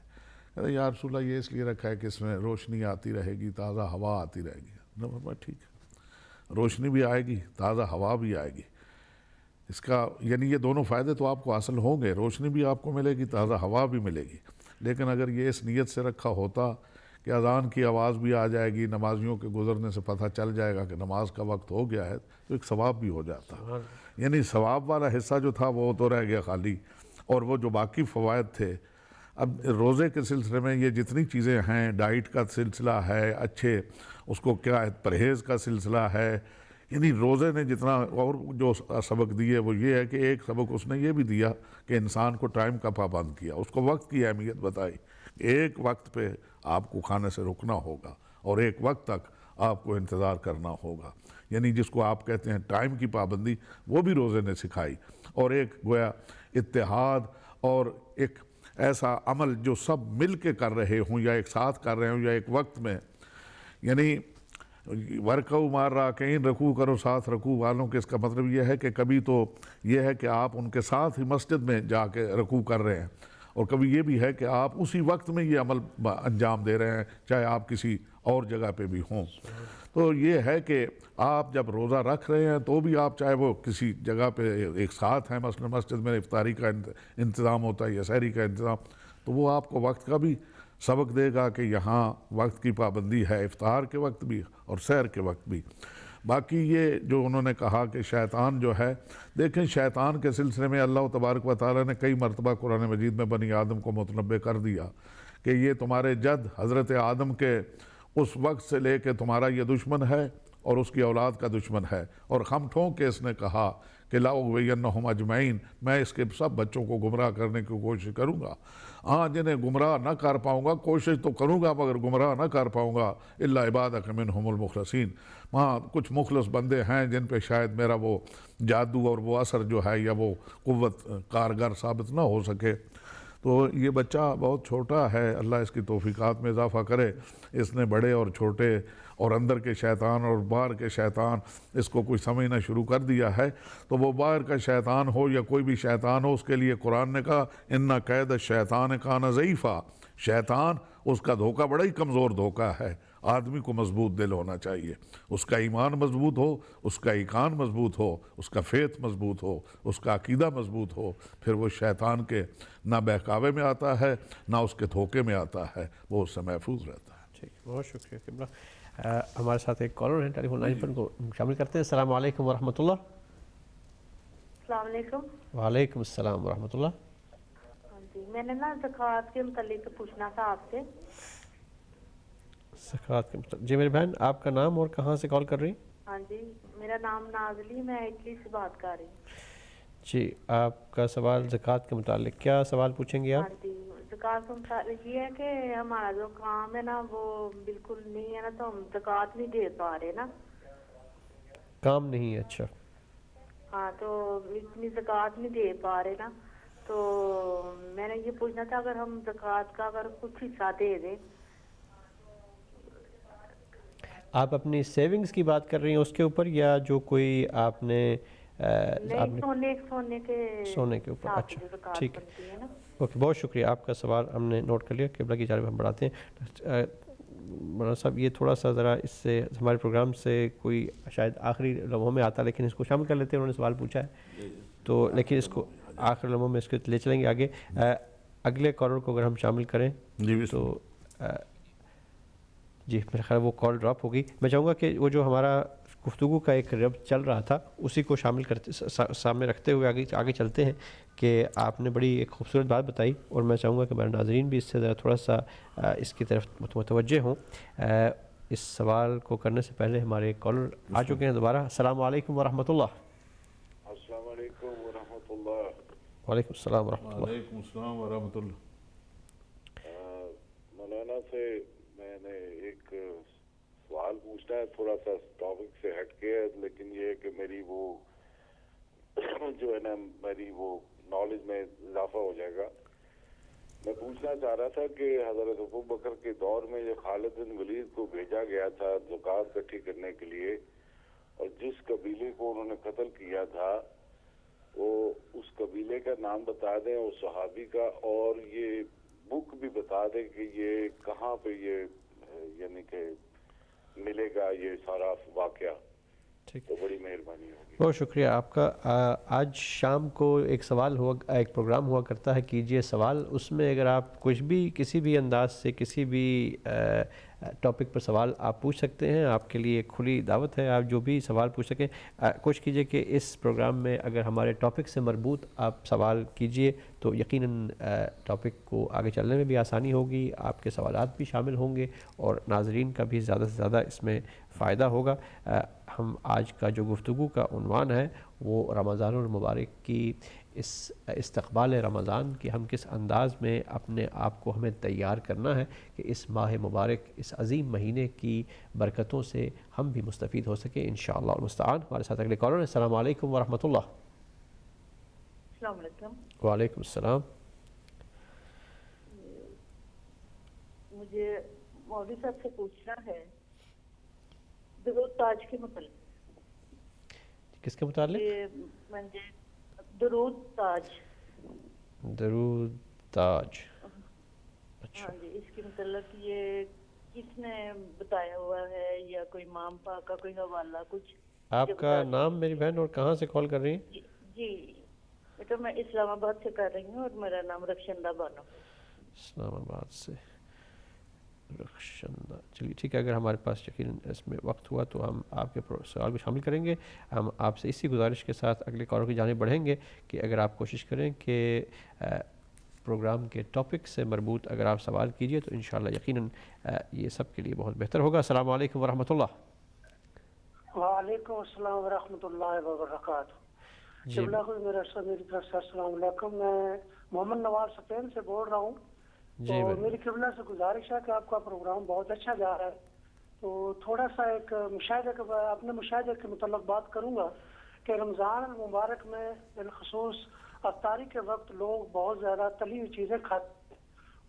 کہتے یا رسول اللہ یہ اس لیے رکھا ہے کہ اس میں روشنی آتی رہے گی، تازہ ہوا آتی رہے گی۔ نے فرمایا ٹھیک ہے، روشنی بھی آئے گی، تازہ ہوا بھی آئے گی، اس کا یعنی یہ دونوں فائدے تو آپ کو حاصل ہوں گے، روشنی بھی آپ کو ملے گی، تازہ ہوا بھی ملے گی، لیکن اگر یہ اس نیت سے رکھا ہوتا کہ اذان کی آواز بھی آ جائے گی، نمازیوں کے گزرنے سے پتہ چل جائے گا کہ نماز کا وقت ہو گیا ہے، تو ایک ثواب بھی ہو جاتا، یعنی ثواب والا حصہ جو تھا وہ تو رہ گیا خالی، اور وہ جو باقی فوائد تھے۔ اب روزے کے سلسلے میں یہ جتنی چیزیں ہیں، ڈائٹ کا سلسلہ ہے، اچھے اس کو کیا ہے، پرہیز کا سلسلہ ہے، یعنی روزے نے جتنا اور جو سبق دیے وہ یہ ہے کہ ایک سبق اس نے یہ بھی دیا کہ انسان کو ٹائم کا پابند کیا، اس کو وقت کی اہمیت بتائی، ایک وقت پہ آپ کو کھانے سے رکنا ہوگا اور ایک وقت تک آپ کو انتظار کرنا ہوگا، یعنی جس کو آپ کہتے ہیں ٹائم کی پابندی، وہ بھی روزے نے سکھائی، اور ایک گویا اتحاد اور ایک ایسا عمل جو سب مل کے کر رہے ہوں یا ایک ساتھ کر رہے ہوں یا ایک وقت میں، یعنی ورکو مار راکعین، رکوع کرو ساتھ رکوع والوں کے، اس کا مطلب یہ ہے کہ کبھی تو یہ ہے کہ آپ ان کے ساتھ ہی مسجد میں جا کے رکوع کر رہے ہیں، اور کبھی یہ بھی ہے کہ آپ اسی وقت میں یہ عمل انجام دے رہے ہیں چاہے آپ کسی اور جگہ پہ بھی ہوں۔ تو یہ ہے کہ آپ جب روزہ رکھ رہے ہیں تو بھی آپ چاہے وہ کسی جگہ پہ ایک ساتھ ہیں، مثلا مسجد میں افطاری کا انتظام ہوتا ہے یا سحری کا انتظام، تو وہ آپ کو وقت کا بھی سبق دے گا کہ یہاں وقت کی پابندی ہے، افطار کے وقت بھی اور سحر کے وقت بھی۔ باقی یہ جو انہوں نے کہا کہ شیطان جو ہے، دیکھیں شیطان کے سلسلے میں اللہ تبارک و تعالیٰ نے کئی مرتبہ قرآن مجید میں بنی آدم کو متنبع کر دیا کہ یہ تمہارے جد حضرت آدم کے اس وقت سے لے کے تمہارا یہ دشمن ہے اور اس کی اولاد کا دشمن ہے، اور خم ٹھونک کے اس نے کہا کہ لَأُغْوِيَنَّهُمْ أَجْمَعِينَ، میں اس کے سب بچوں کو گمراہ کرنے کی کوشش کروں گا، ہاں جنہیں گمراہ نہ کر پاؤں گا، کوشش تو کروں گا مگر گمراہ نہ کر پاؤں گا، إِلَّا عِبَادَكَ مِنْهُمُ الْمُخْلَصِينَ، وہاں کچھ مخلص بندے ہیں جن پہ شاید میرا وہ جادو اور وہ اثر جو ہے یا وہ قوت کارگر ثابت نہ ہو سکے۔ تو یہ بچہ بہت چھوٹا ہے، اللہ اس کی توفیقات میں اضافہ کرے، اس نے بڑے اور چھوٹے اور اندر کے شیطان اور باہر کے شیطان اس کو کچھ سمجھنا شروع کر دیا ہے، تو وہ باہر کا شیطان ہو یا کوئی بھی شیطان ہو، اس کے لیے قرآن نے کہا اِنَّ قید الشیطان کان ضعیفا، شیطان اس کا دھوکہ بڑا ہی کمزور دھوکہ ہے، آدمی کو مضبوط دل ہونا چاہیے، اس کا ایمان مضبوط ہو، اس کا ایقان مضبوط ہو، اس کا فیت مضبوط ہو، اس کا عقیدہ مضبوط ہو، پھر وہ شیطان کے نہ بہکاوے میں آتا ہے نہ اس کے دھوکے میں آتا ہے، وہ اس سے محفوظ رہتا ہے۔ ٹھیک، بہت شکریہ قبلہ۔ ہمارے ساتھ ایک کالر ہیں ٹیلی فون لائن پر، کو شامل کرتے ہیں۔ السلام علیکم ورحمۃ اللہ۔ السلام علیکم۔ وعلیکم السلام ورحمۃ اللہ۔ ہاں جی، میں نے نا زکوٰۃ کے متعلق پوچھنا تھا آپ سے۔ زکوٰۃ کے متعلق، جی میری بہن آپ کا نام اور کہاں سے کال کر رہی ہیں؟ ہاں جی، میرا نام نازلی، میں اٹلی سے بات کر رہی ہوں۔ جی، آپ کا سوال زکوٰۃ کے متعلق، کیا سوال پوچھیں گے آپ؟ ہاں جی، زکوٰۃ کا متعلق یہ ہے کہ ہمارا جو کام ہے نا وہ بالکل نہیں ہے نا، تو ہم زکوٰۃ نہیں دے پا رہے نا۔ کام نہیں ہے، اچھا۔ ہاں، تو اتنی زکوٰۃ نہیں دے پا رہے نا، تو میں نے یہ پوچھنا تھا اگر ہم زکوٰۃ کا اگر کچھ حصہ دے دیں۔ آپ اپنی سیونگز کی بات کر رہی ہیں اس کے اوپر، یا جو کوئی آپ نے سونے کے اوپر؟ اچھا ٹھیک ہے، اوکے، بہت شکریہ، آپ کا سوال ہم نے نوٹ کر لیا، قبلہ کی جانب ہم بڑھاتے ہیں۔ مولانا صاحب یہ تھوڑا سا ذرا اس سے ہمارے پروگرام سے کوئی شاید آخری لمحوں میں آتا، لیکن اس کو شامل کر لیتے ہیں، انہوں نے سوال پوچھا ہے تو، لیکن اس کو آخری لمحوں میں اس کو لے چلیں گے آگے۔ اگلے کالر کو اگر ہم شامل کریں تو جی میرا خیال وہ کال ڈراپ ہوگی۔ میں چاہوں گا کہ وہ جو ہمارا گفتگو کا ایک رب چل رہا تھا اسی کو شامل کرتے سامنے رکھتے ہوئے آگے چلتے ہیں کہ آپ نے بڑی ایک خوبصورت بات بتائی، اور میں چاہوں گا کہ ہمارے ناظرین بھی اس سے ذرا تھوڑا سا اس کی طرف متوجہ ہوں۔ اس سوال کو کرنے سے پہلے ہمارے کالر آ چکے ہیں دوبارہ۔ السلام علیکم ورحمۃ اللہ۔ السلام علیکم ورحمۃ اللہ۔ وعلیکم السلام ورحمۃ اللہ۔ وعلیکم السلام ورحمۃ اللہ۔ مولانا سے میں نے ایک سوال پوچھنا ہے، تھوڑا سا ٹاپک سے ہٹ کے ہے، لیکن یہ ہے کہ میری وہ جو ہے نا میری وہ نالج میں اضافہ ہو جائے گا۔ میں پوچھنا چاہ رہا تھا کہ حضرت ابو بکر کے دور میں جو خالد بن ولید کو بھیجا گیا تھا زکوٰۃ اکٹھی کرنے کے لیے، اور جس قبیلے کو انہوں نے قتل کیا تھا وہ اس قبیلے کا نام بتا دیں، اس صحابی کا، اور یہ بک بھی بتا دیں کہ یہ کہاں پہ یہ یعنی کہ ملے گا یہ سارا واقعہ، تو بڑی مہربانی ہوگی۔ بہت شکریہ آپ کا۔ آج شام کو ایک سوال ایک پروگرام ہوا کرتا ہے کیجئے سوال، اس میں اگر آپ کچھ بھی کسی بھی انداز سے کسی بھی ٹاپک پر سوال آپ پوچھ سکتے ہیں. آپ کے لیے کھلی دعوت ہے, آپ جو بھی سوال پوچھ سکیں. کوشش کیجئے کہ اس پروگرام میں اگر ہمارے ٹاپک سے مربوط آپ سوال کیجئے تو یقیناً ٹاپک کو آگے چلنے میں بھی آسانی ہوگی, آپ کے سوالات بھی شامل ہوں گے اور ناظرین کا بھی زیادہ سے زیادہ اس میں فائدہ ہوگا. ہم آج کا جو گفتگو کا عنوان ہے وہ رمضان المبارک کی اس استقبال رمضان کی ہم کس انداز میں اپنے آپ کو ہمیں تیار کرنا ہے کہ اس ماہ مبارک, اس عظیم مہینے کی برکتوں سے ہم بھی مستفید ہو سکیں انشاءاللہ المستعان. ہمارے ساتھ اگلے کالر ہیں. السلام علیکم ورحمۃ اللہ. السلام علیکم. وعلیکم السلام. مجھے مولوی صاحب سے پوچھنا ہے درود تاج کے متعلق. کس کے متعلق؟ درود تاج. درود تاج. ہاں جی, اس کے متعلق یہ کس نے بتایا ہوا ہے یا کوئی امام پاک کا کوئی حوالہ کچھ؟ آپ کا نام میری بہن اور کہاں سے کال کر رہی ہیں؟ جی بیٹا میں اسلام آباد سے کر رہی ہوں اور میرا نام رخشندہ بانو. اسلام آباد سے رخشندہ. چلیے ٹھیک ہے, اگر ہمارے پاس یقیناً اس میں وقت ہوا تو ہم آپ کے سوال کو شامل کریں گے. ہم آپ سے اسی گزارش کے ساتھ اگلے کالر کی جانب بڑھیں گے کہ اگر آپ کوشش کریں کہ پروگرام کے ٹاپک سے مربوط اگر آپ سوال کیجئے تو انشاءاللہ یقیناً یہ سب کے لیے بہت بہتر ہوگا. السلام علیکم ورحمۃ اللہ. وعلیکم السلام ورحمۃ اللہ وبرکاتہ. میری طرف سے السلام علیکم. میں محمد نواز سفین سے بول رہا ہوں. تو میری قبلہ سے گزارش ہے کہ آپ کا پروگرام بہت اچھا جا رہا ہے, تو تھوڑا سا ایک مشاہدے کے اپنے مشاہدے کے متعلق بات کروں گا کہ رمضان المبارک میں بالخصوص افطاری کے وقت لوگ بہت زیادہ تلی ہوئی چیزیں کھاتے ہیں,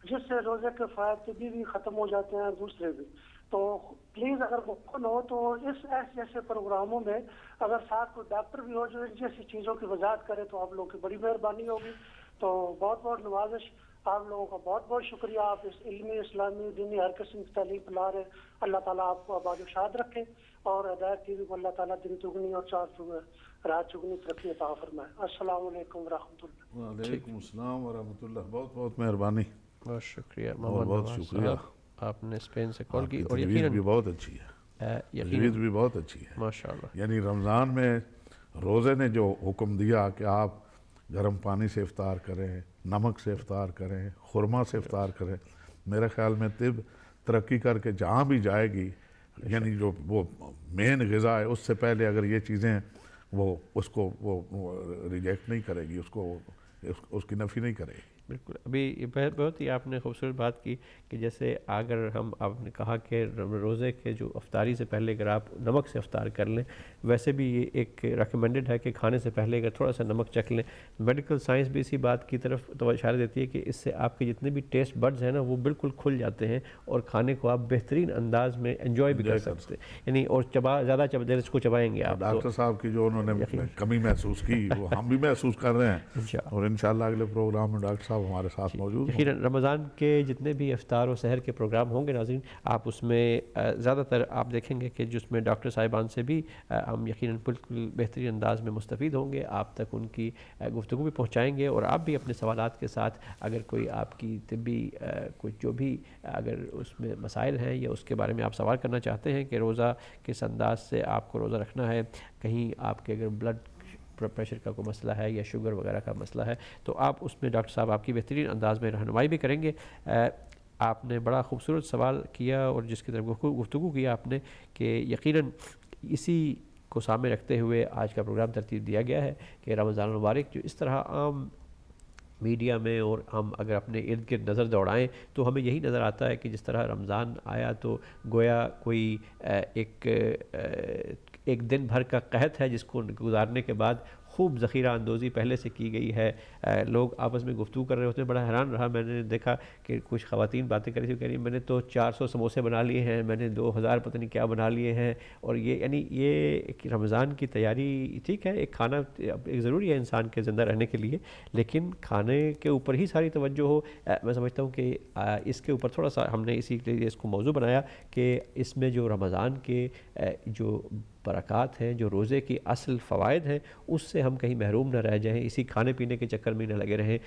جس سے روزے کے فوائد بھی ختم ہو جاتے ہیں دوسرے بھی. تو پلیز اگر ممکن ہو تو اس ایسے پروگراموں میں اگر ساتھ کوئی ڈاکٹر بھی ہو جو ان جیسی چیزوں کی وضاحت کرے تو آپ لوگوں کی بڑی مہربانی ہوگی. تو بہت بہت نوازش, آپ لوگوں کا بہت بہت شکریہ. آپ اس علمی اسلامی دینی ہر قسم کی تعلیم پلا رہے. اللہ تعالیٰ آپ کو آباد و شاد رکھے اور ہدایت ٹی وی کو اللہ تعالیٰ دن چگنی اور رات چگنی ترقی عطا فرمائے. السلام علیکم ورحمۃ اللہ. وعلیکم السلام ورحمۃ اللہ. بہت بہت مہربانی. بہت شکریہ بہت شکریہ. آپ نے اسپین سے کال کی اور تجویز بھی بہت اچھی ہے. تجویز بھی بہت اچھی ہے ماشاءاللہ. یعنی رمضان میں روزے نے جو حکم دیا کہ آپ گرم پانی سے افطار کریں, نمک سے افطار کریں, خرما سے افطار کریں, میرے خیال میں طب ترقی کر کے جہاں بھی جائے گی یعنی جو وہ مین غذا ہے اس سے پہلے اگر یہ چیزیں وہ اس کو وہ ریجیکٹ نہیں کرے گی, اس کی نفی نہیں کرے گی. بالکل. ابھی یہ بہت ہی آپ نے خوبصورت بات کی کہ جیسے اگر آپ نے کہا کہ روزے کے جو افطاری سے پہلے اگر آپ نمک سے افطار کر لیں, ویسے بھی یہ ایک ریکمینڈڈ ہے کہ کھانے سے پہلے اگر تھوڑا سا نمک چکھ لیں. میڈیکل سائنس بھی اسی بات کی طرف تو اشارہ دیتی ہے کہ اس سے آپ کے جتنے بھی ٹیسٹ بڈز ہیں نا وہ بالکل کھل جاتے ہیں اور کھانے کو آپ بہترین انداز میں انجوائے بھی کر سکتے ہیں, یعنی اور زیادہ دیر اس کو چبائیں گے آپ. ڈاکٹر صاحب کی جو انہوں نے کمی محسوس کی وہ ہم بھی محسوس کر رہے ہیں اور انشاءاللہ اگلے پروگرام میں ڈاکٹر صاحب ہمارے ساتھ موجود. یقیناً رمضان کے جتنے بھی افطار و سحر کے پروگرام ہوں گے ناظرین, آپ اس میں زیادہ تر آپ دیکھیں گے کہ جس میں ڈاکٹر صاحبان سے بھی ہم یقیناً بالکل بہترین انداز میں مستفید ہوں گے. آپ تک ان کی گفتگو بھی پہنچائیں گے اور آپ بھی اپنے سوالات کے ساتھ اگر کوئی آپ کی طبی کچھ جو بھی اگر اس میں مسائل ہیں یا اس کے بارے میں آپ سوال کرنا چاہتے ہیں کہ روزہ کس انداز سے آپ کو روزہ رکھنا ہے, کہیں آپ کے اگر بلڈ پریشر کا کوئی مسئلہ ہے یا شوگر وغیرہ کا مسئلہ ہے تو آپ اس میں ڈاکٹر صاحب آپ کی بہترین انداز میں رہنمائی بھی کریں گے. آپ نے بڑا خوبصورت سوال کیا اور جس کی طرف گفتگو کیا آپ نے کہ یقیناً اسی کو سامنے رکھتے ہوئے آج کا پروگرام ترتیب دیا گیا ہے کہ رمضان المبارک جو اس طرح عام میڈیا میں اور ہم اگر اپنے ارد گرد نظر دوڑائیں تو ہمیں یہی نظر آتا ہے کہ جس طرح رمضان آیا تو گویا کوئی ایک دن بھر کا قحط ہے جس کو گزارنے کے بعد خوب ذخیرہ اندوزی پہلے سے کی گئی ہے. لوگ آپس میں گفتگو کر رہے ہوتے ہیں. بڑا حیران رہا میں نے دیکھا کہ کچھ خواتین باتیں کر رہی تھیں, کہہ رہی میں نے تو 400 سموسے بنا لیے ہیں, میں نے 2000 پتہ نہیں کیا بنا لیے ہیں. اور یہ یعنی یہ رمضان کی تیاری ٹھیک ہے, ایک کھانا ایک ضروری ہے انسان کے زندہ رہنے کے لیے, لیکن کھانے کے اوپر ہی ساری توجہ ہو. میں سمجھتا ہوں کہ اس کے اوپر تھوڑا سا ہم نے اسی لیے اس کو موضوع بنایا کہ اس میں جو رمضان کے جو برکات ہیں, جو روزے کی اصل فوائد ہیں, اس سے ہم کہیں محروم نہ رہ جائیں, اسی کھانے پینے کے چکر میں نہ لگے رہیں.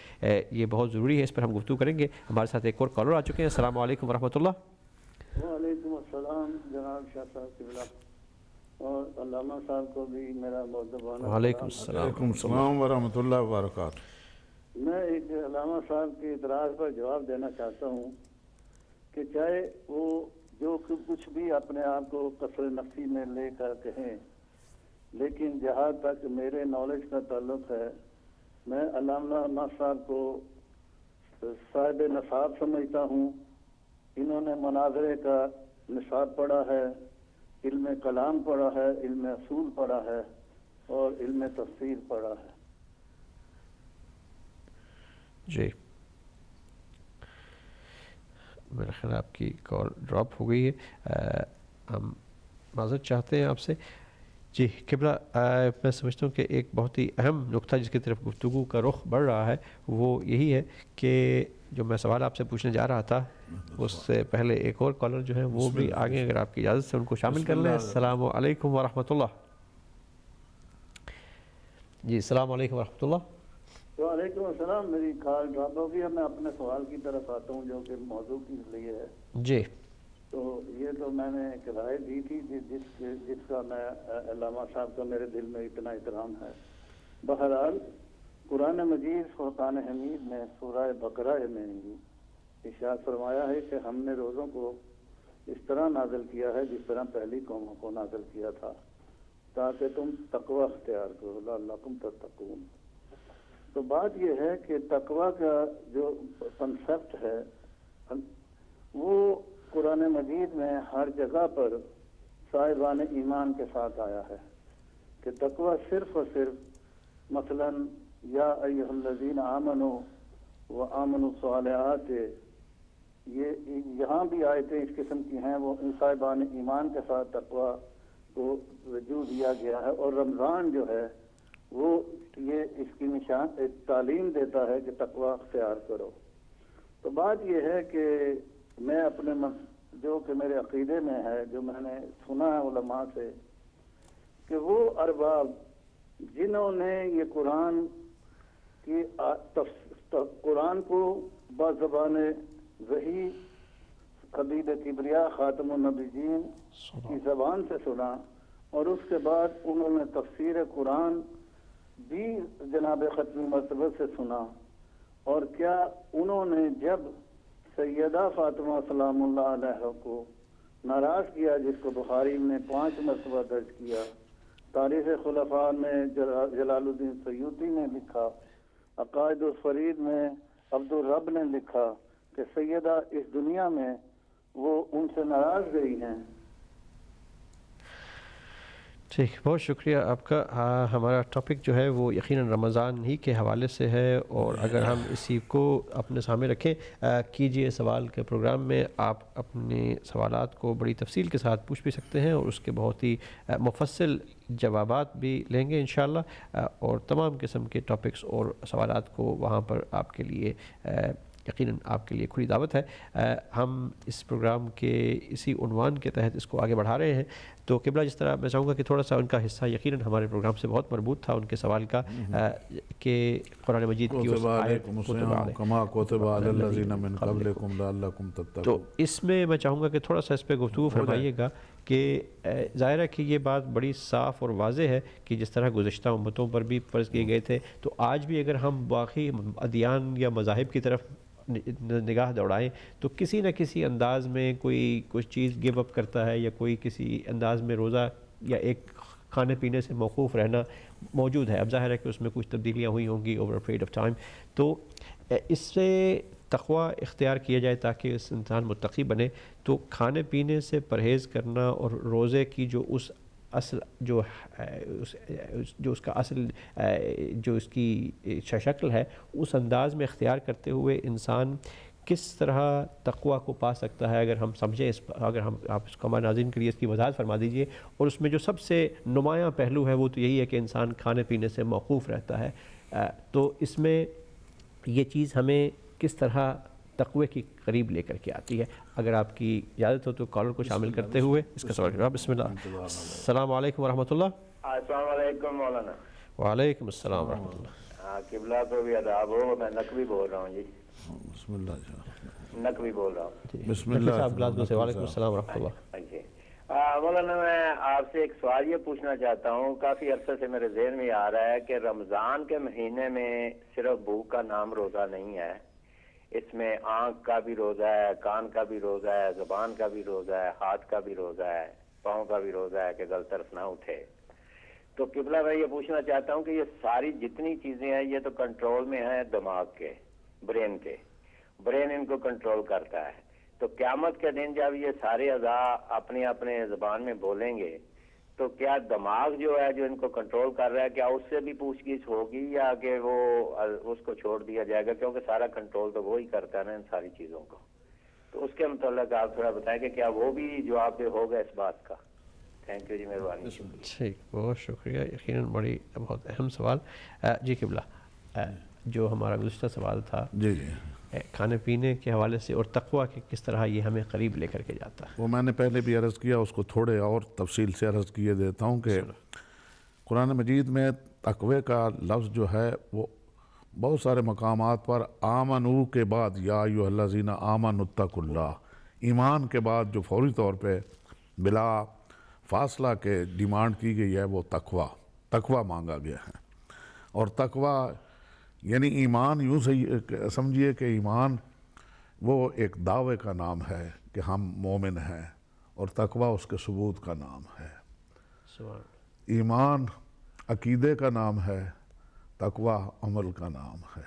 یہ بہت ضروری ہے, اس پر ہم گفتگو کریں گے. ہمارے ساتھ ایک اور کالر آ چکے ہیں. السلام علیکم ورحمۃ اللہ. وعلیکم السلام جناب شاہ صاحب قبلہ، اور علامہ صاحب کو بھی میرا مؤدبانہ وعلیکم السلام وعلیکم السلام ورحمۃ اللہ وبرکاتہ۔ میں ایک علامہ صاحب کے اعتراض پر جواب دینا چاہتا ہوں کہ چاہے وہ جو کچھ بھی اپنے آپ کو قصر نفسی میں لے کر کہیں، لیکن جہاں تک میرے نالج کا تعلق ہے میں علامہ صاحب کو صاحب نصاب سمجھتا ہوں۔ انہوں نے مناظرے کا نصاب پڑھا ہے، علم کلام پڑھا ہے، علم اصول پڑھا ہے، اور علم تفسیر پڑھا ہے۔ جی میرا خیال آپ کی کال ڈراپ ہو گئی ہے، ہم معذرت چاہتے ہیں آپ سے۔ جی قبلہ، میں سمجھتا ہوں کہ ایک بہت ہی اہم نقطہ جس کی طرف گفتگو کا رخ بڑھ رہا ہے وہ یہی ہے کہ جو میں سوال آپ سے پوچھنے جا رہا تھا اس سے پہلے ایک اور کالر جو ہے وہ بھی آگے، اگر آپ کی اجازت سے ان کو شامل کر لیں۔ السلام علیکم ورحمۃ اللہ۔ جی السلام علیکم ورحمۃ اللہ۔ وعلیکم السلام، میری کال ڈراپ ہو گئی ہے، میں اپنے سوال کی طرف آتا ہوں جو کہ موضوع کے لیے ہے۔ جی تو یہ تو میں نے ایک رائے دی تھی جس کا میں علامہ صاحب کا میرے دل میں اتنا احترام ہے۔ بہرحال قرآن مجید فرقان حمید میں سورہ بقرہ میں ارشاد فرمایا ہے کہ ہم نے روزوں کو اس طرح نازل کیا ہے جس طرح پہلی قوموں کو نازل کیا تھا تاکہ تم تقوی اختیار کرو لعلکم تتقون۔ تو بات یہ ہے کہ تقوی کا جو کنسیپٹ ہے وہ قرآن مجید میں ہر جگہ پر صاحبان ایمان کے ساتھ آیا ہے کہ تقوی صرف اور صرف مثلا یا ایھا الذین آمنوا وآمنوا الصالحات، یہ یہاں بھی آیتیں اس قسم کی ہیں، وہ صاحبان ایمان کے ساتھ تقوی کو رجوع دیا گیا ہے۔ اور رمضان جو ہے وہ یہ اس کی نشان تعلیم دیتا ہے کہ تقوی اختیار کرو۔ تو بات یہ ہے کہ میں اپنے جو کہ میرے عقیدے میں ہے، جو میں نے سنا ہے علماء سے، کہ وہ ارباب جنہوں نے یہ قرآن کی قرآن کو بزبان وحی قبیل کبریا خاتم النبیین کی زبان سے سنا، اور اس کے بعد انہوں نے تفسیر قرآن بھی جناب ختمی مرتبہ سے سنا، اور کیا انہوں نے جب سیدہ فاطمہ سلام اللہ علیہ کو ناراض کیا، جس کو بخاری نے 5 مرتبہ درج کیا، تاریخ خلفاء میں جلال الدین سیوطی نے لکھا، عقائد الفرید میں عبد الرب نے لکھا کہ سیدہ اس دنیا میں وہ ان سے ناراض گئی ہیں۔ ٹھیک، بہت شکریہ آپ کا۔ ہمارا ٹاپک جو ہے وہ یقیناً رمضان ہی کے حوالے سے ہے، اور اگر ہم اسی کو اپنے سامنے رکھیں، کیجئے سوال کے پروگرام میں آپ اپنے سوالات کو بڑی تفصیل کے ساتھ پوچھ بھی سکتے ہیں، اور اس کے بہت ہی مفصل جوابات بھی لیں گے انشاءاللہ، اور تمام قسم کے ٹاپکس اور سوالات کو وہاں پر آپ کے لیے یقیناً آپ کے لیے کھلی دعوت ہے۔ ہم اس پروگرام کے اسی عنوان کے تحت اس کو آگے بڑھا رہے ہیں۔ تو قبلہ، جس طرح میں چاہوں گا کہ تھوڑا سا ان کا حصہ یقیناً ہمارے پروگرام سے بہت مربوط تھا، ان کے سوال کا کہ قرآن مجید کی اس آیت تو اس میں میں چاہوں گا کہ تھوڑا سا اس پہ گفتگو فرمائیے گا کہ ظاہر ہے کہ یہ بات بڑی صاف اور واضح ہے کہ جس طرح گزشتہ امتوں پر بھی فرض کیے گئے تھے، تو آج بھی اگر ہم باقی ادیان یا مذاہب کی طرف نگاہ دوڑائیں تو کسی نہ کسی انداز میں کوئی کچھ چیز گیو اپ کرتا ہے، یا کوئی کسی انداز میں روزہ یا ایک کھانے پینے سے موقوف رہنا موجود ہے۔ اب ظاہر ہے کہ اس میں کچھ تبدیلیاں ہوئی ہوں گی over a period of time, تو اس سے تقوی اختیار کیا جائے تاکہ اس انسان متقی بنے۔ تو کھانے پینے سے پرہیز کرنا اور روزے کی جو اس اصل جو اس کا اصل جو اس کی شکل ہے، اس انداز میں اختیار کرتے ہوئے انسان کس طرح تقوی کو پا سکتا ہے، اگر ہم سمجھیں اگر ہم آپ اس کو ہمارے ناظرین کے لیے اس کی وضاحت فرما دیجئے۔ اور اس میں جو سب سے نمایاں پہلو ہے وہ تو یہی ہے کہ انسان کھانے پینے سے موقوف رہتا ہے، تو اس میں یہ چیز ہمیں کس طرح تقوی کی قریب لے کر کے آتی ہے؟ اگر آپ کی اجازت ہو تو کالر کو شامل کرتے ہوئے اس کا سوال کریں۔ بسم اللہ۔ السلام علیکم ورحمۃ اللہ۔ السلام علیکم مولانا۔ وعلیکم السلام ورحمۃ اللہ۔ قبلہ کو بھی آداب ہو، میں نقوی بول رہا ہوں جی۔ بسم اللہ۔ نقوی بول رہا ہوں. بسم اللہ. وعلیکم السلام ورحمۃ اللہ. جی مولانا میں آپ سے ایک سوال یہ پوچھنا چاہتا ہوں. کافی عرصے سے میرے ذہن میں آ رہا ہے کہ رمضان کے مہینے میں صرف بھوک کا نام روزہ نہیں ہے, اس میں آنکھ کا بھی روزہ ہے, کان کا بھی روزہ ہے, زبان کا بھی روزہ ہے, ہاتھ کا بھی روزہ ہے, پاؤں کا بھی روزہ ہے کہ گل طرف نہ اٹھے. تو قبلہ میں یہ پوچھنا چاہتا ہوں کہ یہ ساری جتنی چیزیں ہیں یہ تو کنٹرول میں ہیں دماغ کے, برین کے, برین ان کو کنٹرول کرتا ہے. تو قیامت کے دن جب یہ سارے اعضاء اپنے اپنے زبان میں بولیں گے تو کیا دماغ جو ہے جو ان کو کنٹرول کر رہا ہے کیا اس سے بھی پوچھ گچھ ہوگی یا کہ وہ اس کو چھوڑ دیا جائے گا, کیونکہ سارا کنٹرول تو وہی کرتا ہے نا ان ساری چیزوں کو. تو اس کے متعلق آپ تھوڑا بتائیں کہ کیا وہ بھی جواب دہ ہوگا اس بات کا. تھینک یو جی, مہربانی. ٹھیک, بہت شکریہ. یقیناً بہت اہم سوال. جی قبلہ, جو ہمارا گزشتہ سوال تھا جی جی کھانے پینے کے حوالے سے اور تقویٰ کے کس طرح یہ ہمیں قریب لے کر کے جاتا ہے, وہ میں نے پہلے بھی عرض کیا, اس کو تھوڑے اور تفصیل سے عرض کیے دیتا ہوں کہ قرآن مجید میں تقوی کا لفظ جو ہے وہ بہت سارے مقامات پر آمنو کے بعد یا ایھا الذین آمنوا اتقوا اللہ, ایمان کے بعد جو فوری طور پہ بلا فاصلہ کے ڈیمانڈ کی گئی ہے وہ تقوی مانگا گیا ہے. اور تقوی یعنی ایمان یوں سمجھیے کہ ایمان وہ ایک دعوے کا نام ہے کہ ہم مومن ہیں, اور تقوی اس کے ثبوت کا نام ہے. ایمان عقیدے کا نام ہے, تقوی عمل کا نام ہے.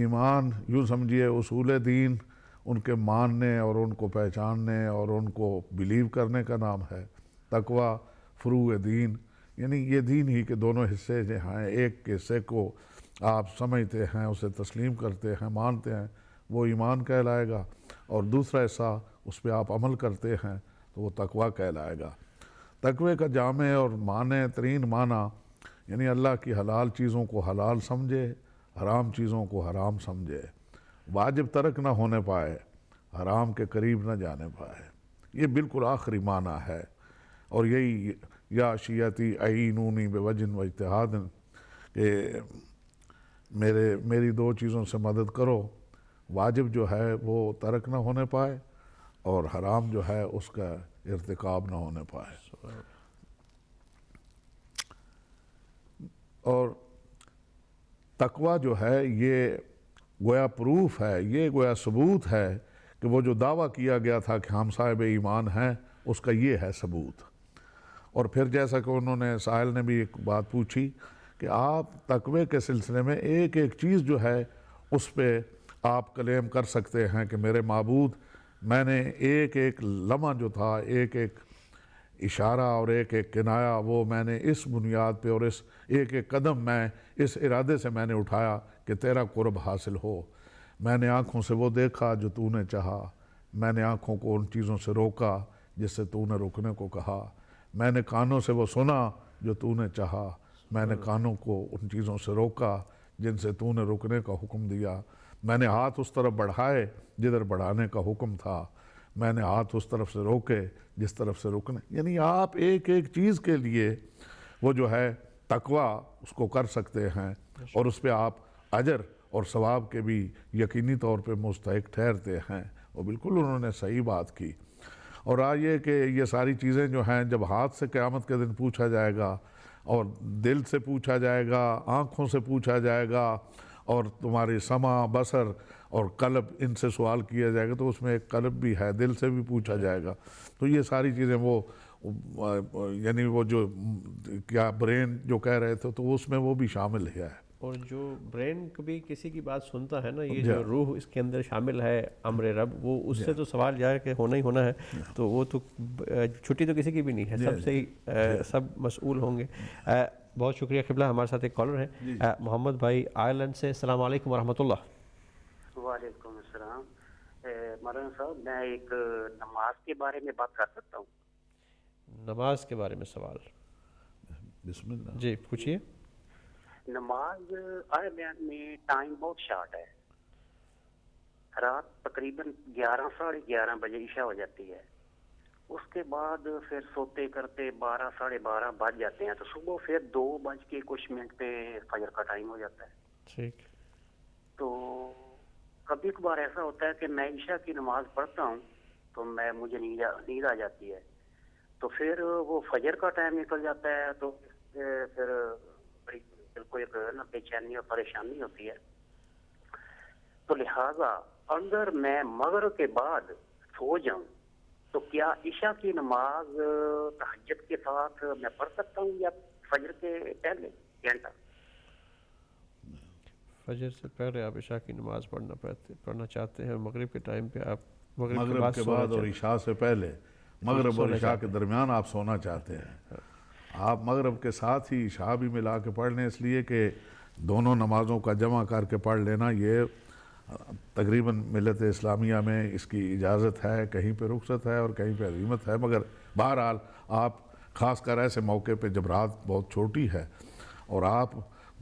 ایمان یوں سمجھیے اصول دین ان کے ماننے اور ان کو پہچاننے اور ان کو بلیو کرنے کا نام ہے. تقوی فروع دین یعنی یہ دین ہی کے دونوں حصے جو ہیں, ایک حصے کو آپ سمجھتے ہیں, اسے تسلیم کرتے ہیں, مانتے ہیں, وہ ایمان کہلائے گا, اور دوسرا حصہ اس پہ آپ عمل کرتے ہیں تو وہ تقوی کہلائے گا. تقوی کا جامع اور معنی ترین معنی یعنی اللہ کی حلال چیزوں کو حلال سمجھے, حرام چیزوں کو حرام سمجھے, واجب ترک نہ ہونے پائے, حرام کے قریب نہ جانے پائے. یہ بالکل آخری معنی ہے. اور یہی یا شیعتی اعینونی بوجن و اجتہاد کہ میری دو چیزوں سے مدد کرو, واجب جو ہے وہ ترک نہ ہونے پائے اور حرام جو ہے اس کا ارتکاب نہ ہونے پائے. اور تقوی جو ہے یہ گویا پروف ہے, یہ گویا ثبوت ہے کہ وہ جو دعویٰ کیا گیا تھا کہ ہم صاحب ایمان ہیں اس کا یہ ہے ثبوت. اور پھر جیسا کہ انہوں نے سائل نے بھی ایک بات پوچھی کہ آپ تقوی کے سلسلے میں ایک ایک چیز جو ہے اس پہ آپ کلیم کر سکتے ہیں کہ میرے معبود, میں نے ایک ایک لمحہ جو تھا, ایک ایک اشارہ اور ایک ایک کنایا, وہ میں نے اس بنیاد پہ اور اس ایک ایک قدم میں اس ارادے سے میں نے اٹھایا کہ تیرا قرب حاصل ہو. میں نے آنکھوں سے وہ دیکھا جو تو نے چاہا, میں نے آنکھوں کو ان چیزوں سے روکا جس سے تو نے رکنے کو کہا, میں نے کانوں سے وہ سنا جو تو نے چاہا, میں نے کانوں کو ان چیزوں سے روکا جن سے تو نے رکنے کا حکم دیا, میں نے ہاتھ اس طرف بڑھائے جدھر بڑھانے کا حکم تھا, میں نے ہاتھ اس طرف سے روکے جس طرف سے رکنے. یعنی آپ ایک ایک چیز کے لیے وہ جو ہے تقوی اس کو کر سکتے ہیں اور اس پہ آپ اجر اور ثواب کے بھی یقینی طور پہ مستحق ٹھہرتے ہیں. وہ بالکل انہوں نے صحیح بات کی. اور آئیے کہ یہ ساری چیزیں جو ہیں جب ہاتھ سے قیامت کے دن پوچھا جائے گا اور دل سے پوچھا جائے گا, آنکھوں سے پوچھا جائے گا اور تمہاری سمع, بصر اور قلب ان سے سوال کیا جائے گا, تو اس میں ایک قلب بھی ہے, دل سے بھی پوچھا جائے گا. تو یہ ساری چیزیں وہ یعنی وہ جو کیا برین جو کہہ رہے تھے تو اس میں وہ بھی شامل ہے. اور جو برین کبھی کسی کی بات سنتا ہے نا, یہ جو روح اس کے اندر شامل ہے امر رب, وہ اس سے تو سوال جائے کہ ہونا ہی ہونا ہے, تو وہ تو چھٹی تو کسی کی بھی نہیں ہے, سب سے ہی سب مسئول ہوں گے. بہت شکریہ قبلہ. ہمارے ساتھ ایک کالر ہیں محمد بھائی آئرلینڈ سے. السلام علیکم ورحمۃ اللہ. وعلیکم السلام. مولانا صاحب میں ایک نماز کے بارے میں بات کر سکتا ہوں؟ نماز کے بارے میں سوال, بسم اللہ. جی پوچھیے. نماز عربین میں ٹائم بہت شارٹ ہے, رات تقریباً 11 ساڑھے 11 بجے عشاء ہو جاتی ہے, اس کے بعد پھر سوتے کرتے 12 ساڑھے 12 بج جاتے ہیں, تو صبح پھر 2 بج کے کچھ منٹ پہ فجر کا ٹائم ہو جاتا ہے. ٹھیک. تو کبھی کبھار ایسا ہوتا ہے کہ میں عشاء کی نماز پڑھتا ہوں تو مجھے نیند آ جاتی ہے، تو پھر وہ فجر کا ٹائم نکل جاتا ہے، تو پھر بڑی دل کو ایک نا بے چینی اور پریشانی ہوتی ہے. تو لہٰذا اگر میں مغرب کے بعد سو جاؤں تو کیا عشاء کی نماز تہجد کے ساتھ میں پڑھ سکتا ہوں یا فجر کے پہلے گھنٹہ؟ فجر سے پہلے آپ عشاء کی نماز پڑھنا چاہتے ہیں، مغرب کے ٹائم پہ آپ مغرب کے بعد اور عشاء سے پہلے، مغرب اور عشاء کے درمیان آپ سونا چاہتے ہیں. آپ مغرب کے ساتھ ہی عشاء بھی ملا کے پڑھ لیں، اس لیے کہ دونوں نمازوں کا جمع کر کے پڑھ لینا یہ تقریباً ملت اسلامیہ میں اس کی اجازت ہے، کہیں پہ رخصت ہے اور کہیں پہ عزیمت ہے. مگر بہرحال آپ خاص کر ایسے موقع پہ جب رات بہت چھوٹی ہے اور آپ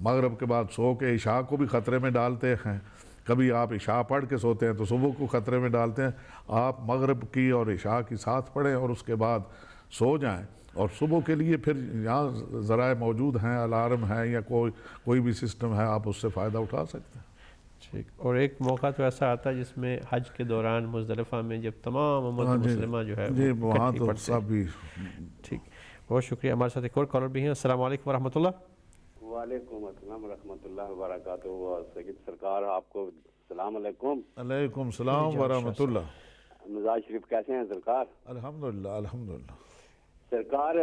مغرب کے بعد سو کے عشاء کو بھی خطرے میں ڈالتے ہیں، کبھی آپ عشاء پڑھ کے سوتے ہیں تو صبح کو خطرے میں ڈالتے ہیں، آپ مغرب کی اور عشاء کی ساتھ پڑھیں اور اس کے بعد سو جائیں، اور صبح کے لیے پھر یہاں ذرائع موجود ہیں، الارم ہے یا کوئی بھی سسٹم ہے، آپ اس سے فائدہ اٹھا سکتے ہیں. ٹھیک. اور ایک موقع تو ایسا آتا ہے جس میں حج کے دوران مزدلفہ میں جب تمام امت مسلمہ جو ہے جی وہاں تو سب بھی. ٹھیک، بہت شکریہ. ہمارے ساتھ ایک اور کالر بھی ہیں. السلام علیکم ورحمۃ اللہ. وعلیکم السلام ورحمۃ اللہ وبرکاتہ. سید سرکار آپ کو السلام علیکم. علیکم السلام ورحمۃ اللہ. مزاج شریف کیسے ہیں سرکار؟ الحمدللہ الحمدللہ. سرکار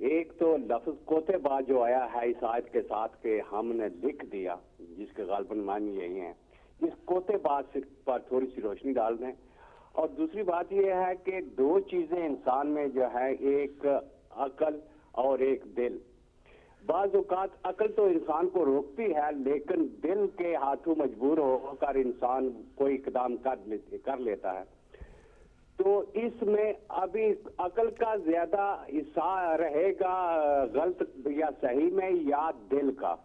ایک تو لفظ کوتے با جو آیا ہے اس آیت کے ساتھ کہ ہم نے لکھ دیا، جس کے غالباً معنی یہی ہیں، اس کوتے بات پر تھوڑی سی روشنی ڈال دیں. اور دوسری بات یہ ہے کہ دو چیزیں انسان میں جو ہے، ایک عقل اور ایک دل. بعض اوقات عقل تو انسان کو روکتی ہے لیکن دل کے ہاتھوں مجبور ہو کر انسان کوئی اقدام کر لیتا ہے. تو اس میں ابھی عقل کا زیادہ حصہ رہے گا غلط یا صحیح میں یا دل کا؟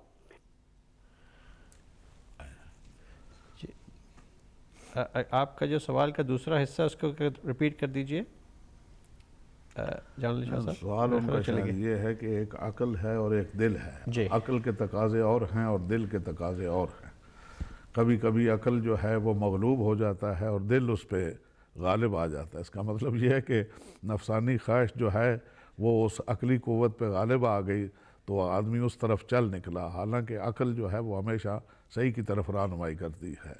آپ کا جو سوال کا دوسرا حصہ اس کو ریپیٹ کر دیجئے. سوال ان کا شاید یہ ہے کہ ایک عقل ہے اور ایک دل ہے. عقل کے تقاضے اور ہیں اور دل کے تقاضے اور ہیں. کبھی کبھی عقل جو ہے وہ مغلوب ہو جاتا ہے اور دل اس پہ غالب آ جاتا ہے. اس کا مطلب یہ ہے کہ نفسانی خواہش جو ہے وہ اس عقلی قوت پہ غالب آ گئی تو آدمی اس طرف چل نکلا، حالانکہ عقل جو ہے وہ ہمیشہ صحیح کی طرف رہنمائی کرتی ہے.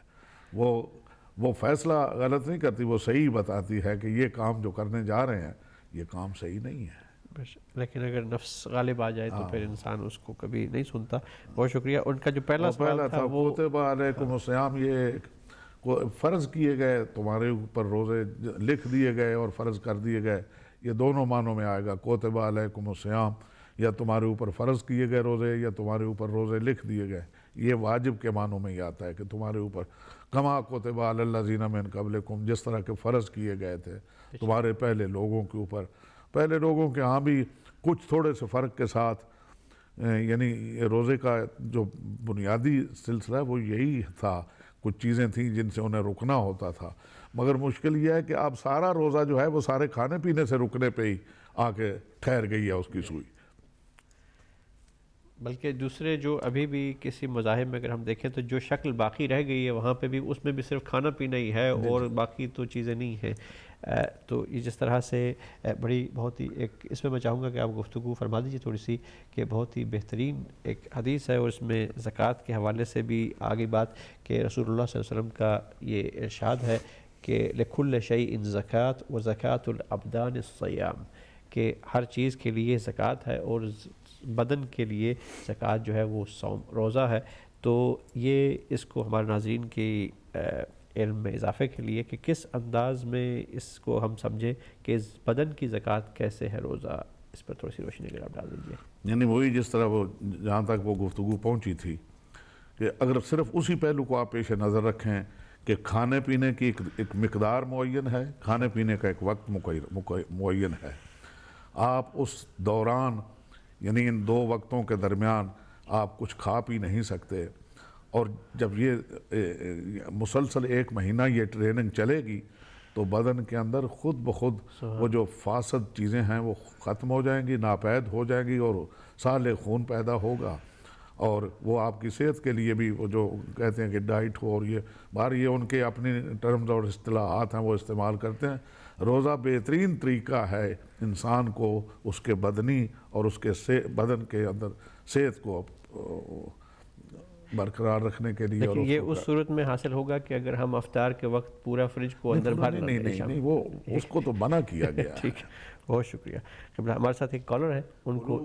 وہ فیصلہ غلط نہیں کرتی، وہ صحیح بتاتی ہے کہ یہ کام جو کرنے جا رہے ہیں یہ کام صحیح نہیں ہے. لیکن اگر نفس غالب آ جائے تو پھر انسان اس کو کبھی نہیں سنتا. بہت شکریہ. ان کا جو پہلا سوال تھا وہ کتب علیکم الصیام، یہ فرض کیے گئے تمہارے اوپر روزے، لکھ دیے گئے اور فرض کر دیے گئے، یہ دونوں معنوں میں آئے گا. کتب علیکم الصیام یا تمہارے اوپر فرض کیے گئے روزے یا تمہارے اوپر روزے لکھ دیے گئے. یہ واجب کے معنوں میں ہی آتا ہے کہ تمہارے اوپر کما کتب علی الذین من قبلکم، جس طرح کے فرض کیے گئے تھے تمہارے پہلے لوگوں کے اوپر. پہلے لوگوں کے ہاں بھی کچھ تھوڑے سے فرق کے ساتھ، یعنی روزے کا جو بنیادی سلسلہ ہے وہ یہی تھا. کچھ چیزیں تھیں جن سے انہیں رکنا ہوتا تھا، مگر مشکل یہ ہے کہ اب سارا روزہ جو ہے وہ سارے کھانے پینے سے رکنے پہ ہی آ کے ٹھہر گئی ہے اس کی سوئی. بلکہ دوسرے جو ابھی بھی کسی مذاہب میں اگر ہم دیکھیں تو جو شکل باقی رہ گئی ہے وہاں پہ بھی اس میں بھی صرف کھانا پینا ہی ہے اور باقی تو چیزیں نہیں ہیں. تو یہ جس طرح سے بڑی بہت ہی ایک اس میں چاہوں گا کہ آپ گفتگو فرما دیجیے تھوڑی سی، کہ بہت ہی بہترین ایک حدیث ہے اور اس میں زکوٰۃ کے حوالے سے بھی آگے بات کہ رسول اللہ صلی اللہ علیہ وسلم کا یہ ارشاد ہے کہ لِكُلِّ شَيْءٍ زَكَاةٌ وَزَكَاةُ الْأَبْدَانِ الصِّيَامُ، کہ ہر چیز کے لیے زکوٰۃ ہے اور بدن کے لیے زکوٰۃ جو ہے وہ صوم روزہ ہے. تو یہ اس کو ہمارے ناظرین کی علم میں اضافے کے لیے کہ کس انداز میں اس کو ہم سمجھیں کہ بدن کی زکوٰۃ کیسے ہے روزہ، اس پر تھوڑی سی روشنی اگر آپ ڈال دیجیے. یعنی وہی جس طرح وہ جہاں تک وہ گفتگو پہنچی تھی کہ اگر صرف اسی پہلو کو آپ پیش نظر رکھیں کہ کھانے پینے کی ایک مقدار معین ہے، کھانے پینے کا ایک وقت معین ہے، آپ اس دوران یعنی ان دو وقتوں کے درمیان آپ کچھ کھا پی نہیں سکتے. اور جب یہ مسلسل ایک مہینہ یہ ٹریننگ چلے گی تو بدن کے اندر خود بخود وہ جو فاسد چیزیں ہیں وہ ختم ہو جائیں گی، ناپید ہو جائیں گی اور سالے خون پیدا ہوگا. اور وہ آپ کی صحت کے لیے بھی وہ جو کہتے ہیں کہ ڈائٹ ہو، اور یہ باہر یہ ان کے اپنی ٹرمز اور اصطلاحات ہیں وہ استعمال کرتے ہیں. روزہ بہترین طریقہ ہے انسان کو اس کے بدنی اور اس کے بدن کے اندر صحت کو برقرار رکھنے کے لیے. لیکن یہ اس صورت میں حاصل ہوگا کہ اگر ہم افطار کے وقت پورا فریج کو اندر بھر لیں. نہیں وہ اس کو تو منع کیا گیا. ٹھیک ہے، بہت شکریہ. ہمارے ساتھ ایک کالر ہے، ان کو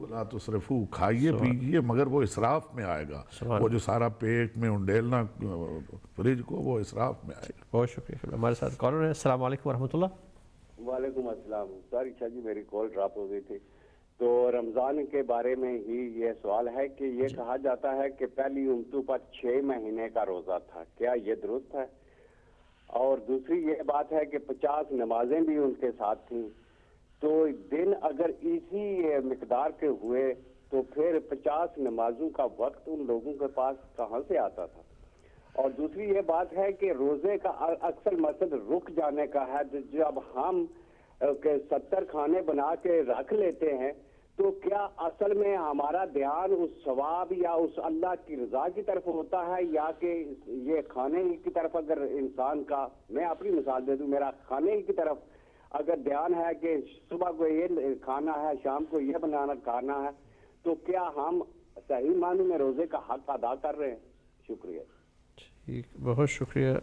لا تسرفو، کھائیے پیجیے مگر وہ اسراف میں آئے گا. وہ جو سارا پیٹ میں انڈیلنا فریج کو وہ اسراف میں آئے گا. بہت شکریہ. ہمارے ساتھ کالر ہے. السلام علیکم ورحمۃ اللہ. وعلیکم السلام. ساری شاہ جی میری کال ڈراپ ہو گئی تھی. تو رمضان کے بارے میں ہی یہ سوال ہے کہ یہ کہا جاتا ہے کہ پہلی امتوں پر 6 مہینے کا روزہ تھا، کیا یہ درست ہے؟ اور دوسری یہ بات ہے کہ 50 نمازیں بھی ان کے ساتھ تھیں، تو دن اگر اسی مقدار کے ہوئے تو پھر 50 نمازوں کا وقت ان لوگوں کے پاس کہاں سے آتا تھا؟ اور دوسری یہ بات ہے کہ روزے کا اکثر مقصد رک جانے کا ہے. جب ہم 70 کھانے بنا کے رکھ لیتے ہیں تو کیا اصل میں ہمارا دھیان اس ثواب یا اس اللہ کی رضا کی طرف ہوتا ہے، یا کہ یہ کھانے کی طرف؟ اگر انسان کا، میں اپنی مثال دے دوں، میرا کھانے کی طرف اگر دھیان ہے کہ صبح کو یہ کھانا ہے، شام کو یہ بنانا کھانا ہے، تو کیا ہم صحیح معنی میں روزے کا حق ادا کر رہے ہیں؟ شکریہ. ٹھیک، بہت شکریہ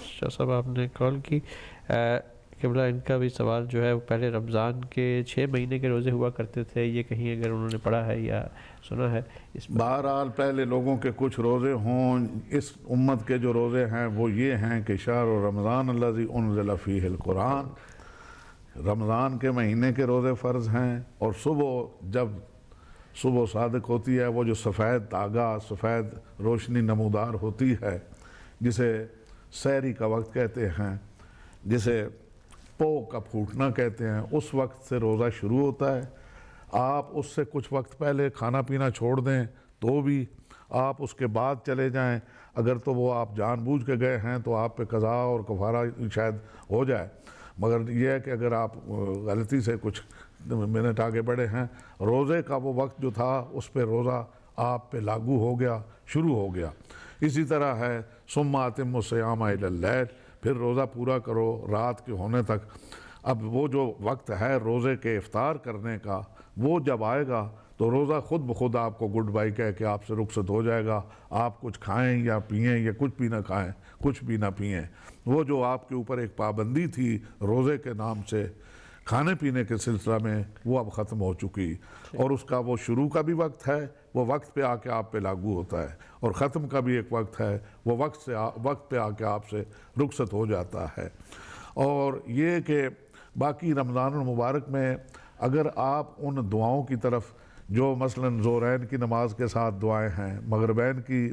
شاہ صاحب آپ نے کال کی. قبلہ ان کا بھی سوال جو ہے وہ پہلے رمضان کے 6 مہینے کے روزے ہوا کرتے تھے، یہ کہیں اگر انہوں نے پڑھا ہے یا سنا ہے اس بہرحال پہلے لوگوں کے کچھ روزے ہوں. اس امت کے جو روزے ہیں وہ یہ ہیں کہ شہر رمضان الذی انزل فیہ القرآن، رمضان کے مہینے کے روزے فرض ہیں. اور جب صبح صادق ہوتی ہے، وہ جو سفید داغا، سفید روشنی نمودار ہوتی ہے، جسے سحری کا وقت کہتے ہیں، جسے پو کا پھوٹنا کہتے ہیں، اس وقت سے روزہ شروع ہوتا ہے. آپ اس سے کچھ وقت پہلے کھانا پینا چھوڑ دیں تو بھی، آپ اس کے بعد چلے جائیں اگر تو وہ آپ جان بوجھ کے گئے ہیں تو آپ پہ قضا اور کفارہ شاید ہو جائے. مگر یہ ہے کہ اگر آپ غلطی سے کچھ منٹ آگے بڑھے ہیں، روزے کا وہ وقت جو تھا اس پہ روزہ آپ پہ لاگو ہو گیا، شروع ہو گیا. اسی طرح ہے ثم اتموا الصیام الی اللیل، پھر روزہ پورا کرو رات کے ہونے تک. اب وہ جو وقت ہے روزے کے افطار کرنے کا، وہ جب آئے گا تو روزہ خود بخود آپ کو گڈ بائی کہہ کے آپ سے رخصت ہو جائے گا. آپ کچھ کھائیں یا پئیں یا کچھ بھی نہ کھائیں، کچھ بھی نہ پئیں. وہ جو آپ کے اوپر ایک پابندی تھی روزے کے نام سے کھانے پینے کے سلسلہ میں، وہ اب ختم ہو چکی. اور اس کا وہ شروع کا بھی وقت ہے، وہ وقت پہ آ کے آپ پہ لاگو ہوتا ہے، اور ختم کا بھی ایک وقت ہے، وہ وقت پہ آ کے آپ سے رخصت ہو جاتا ہے. اور یہ کہ باقی رمضان المبارک میں اگر آپ ان دعاؤں کی طرف جو مثلاً ظہرین کی نماز کے ساتھ دعائیں ہیں، مغربین کی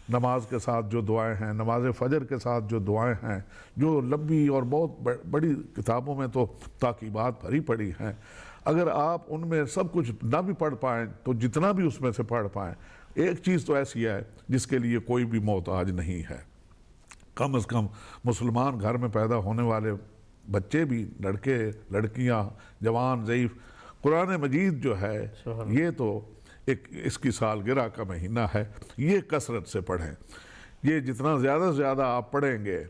نماز کے ساتھ جو دعائیں ہیں، نماز فجر کے ساتھ جو دعائیں ہیں، جو لمبی اور بہت بڑی کتابوں میں تو تاکیبات بھری پڑی ہیں، اگر آپ ان میں سب کچھ نہ بھی پڑھ پائیں تو جتنا بھی اس میں سے پڑھ پائیں، ایک چیز تو ایسی ہے جس کے لیے کوئی بھی محتاج نہیں ہے. کم از کم مسلمان گھر میں پیدا ہونے والے بچے بھی، لڑکے لڑکیاں، جوان ضعیف، قرآن مجید جو ہے یہ تو اس کی سالگرہ کا مہینہ ہے، یہ کثرت سے پڑھیں. یہ جتنا زیادہ سے زیادہ آپ پڑھیں گے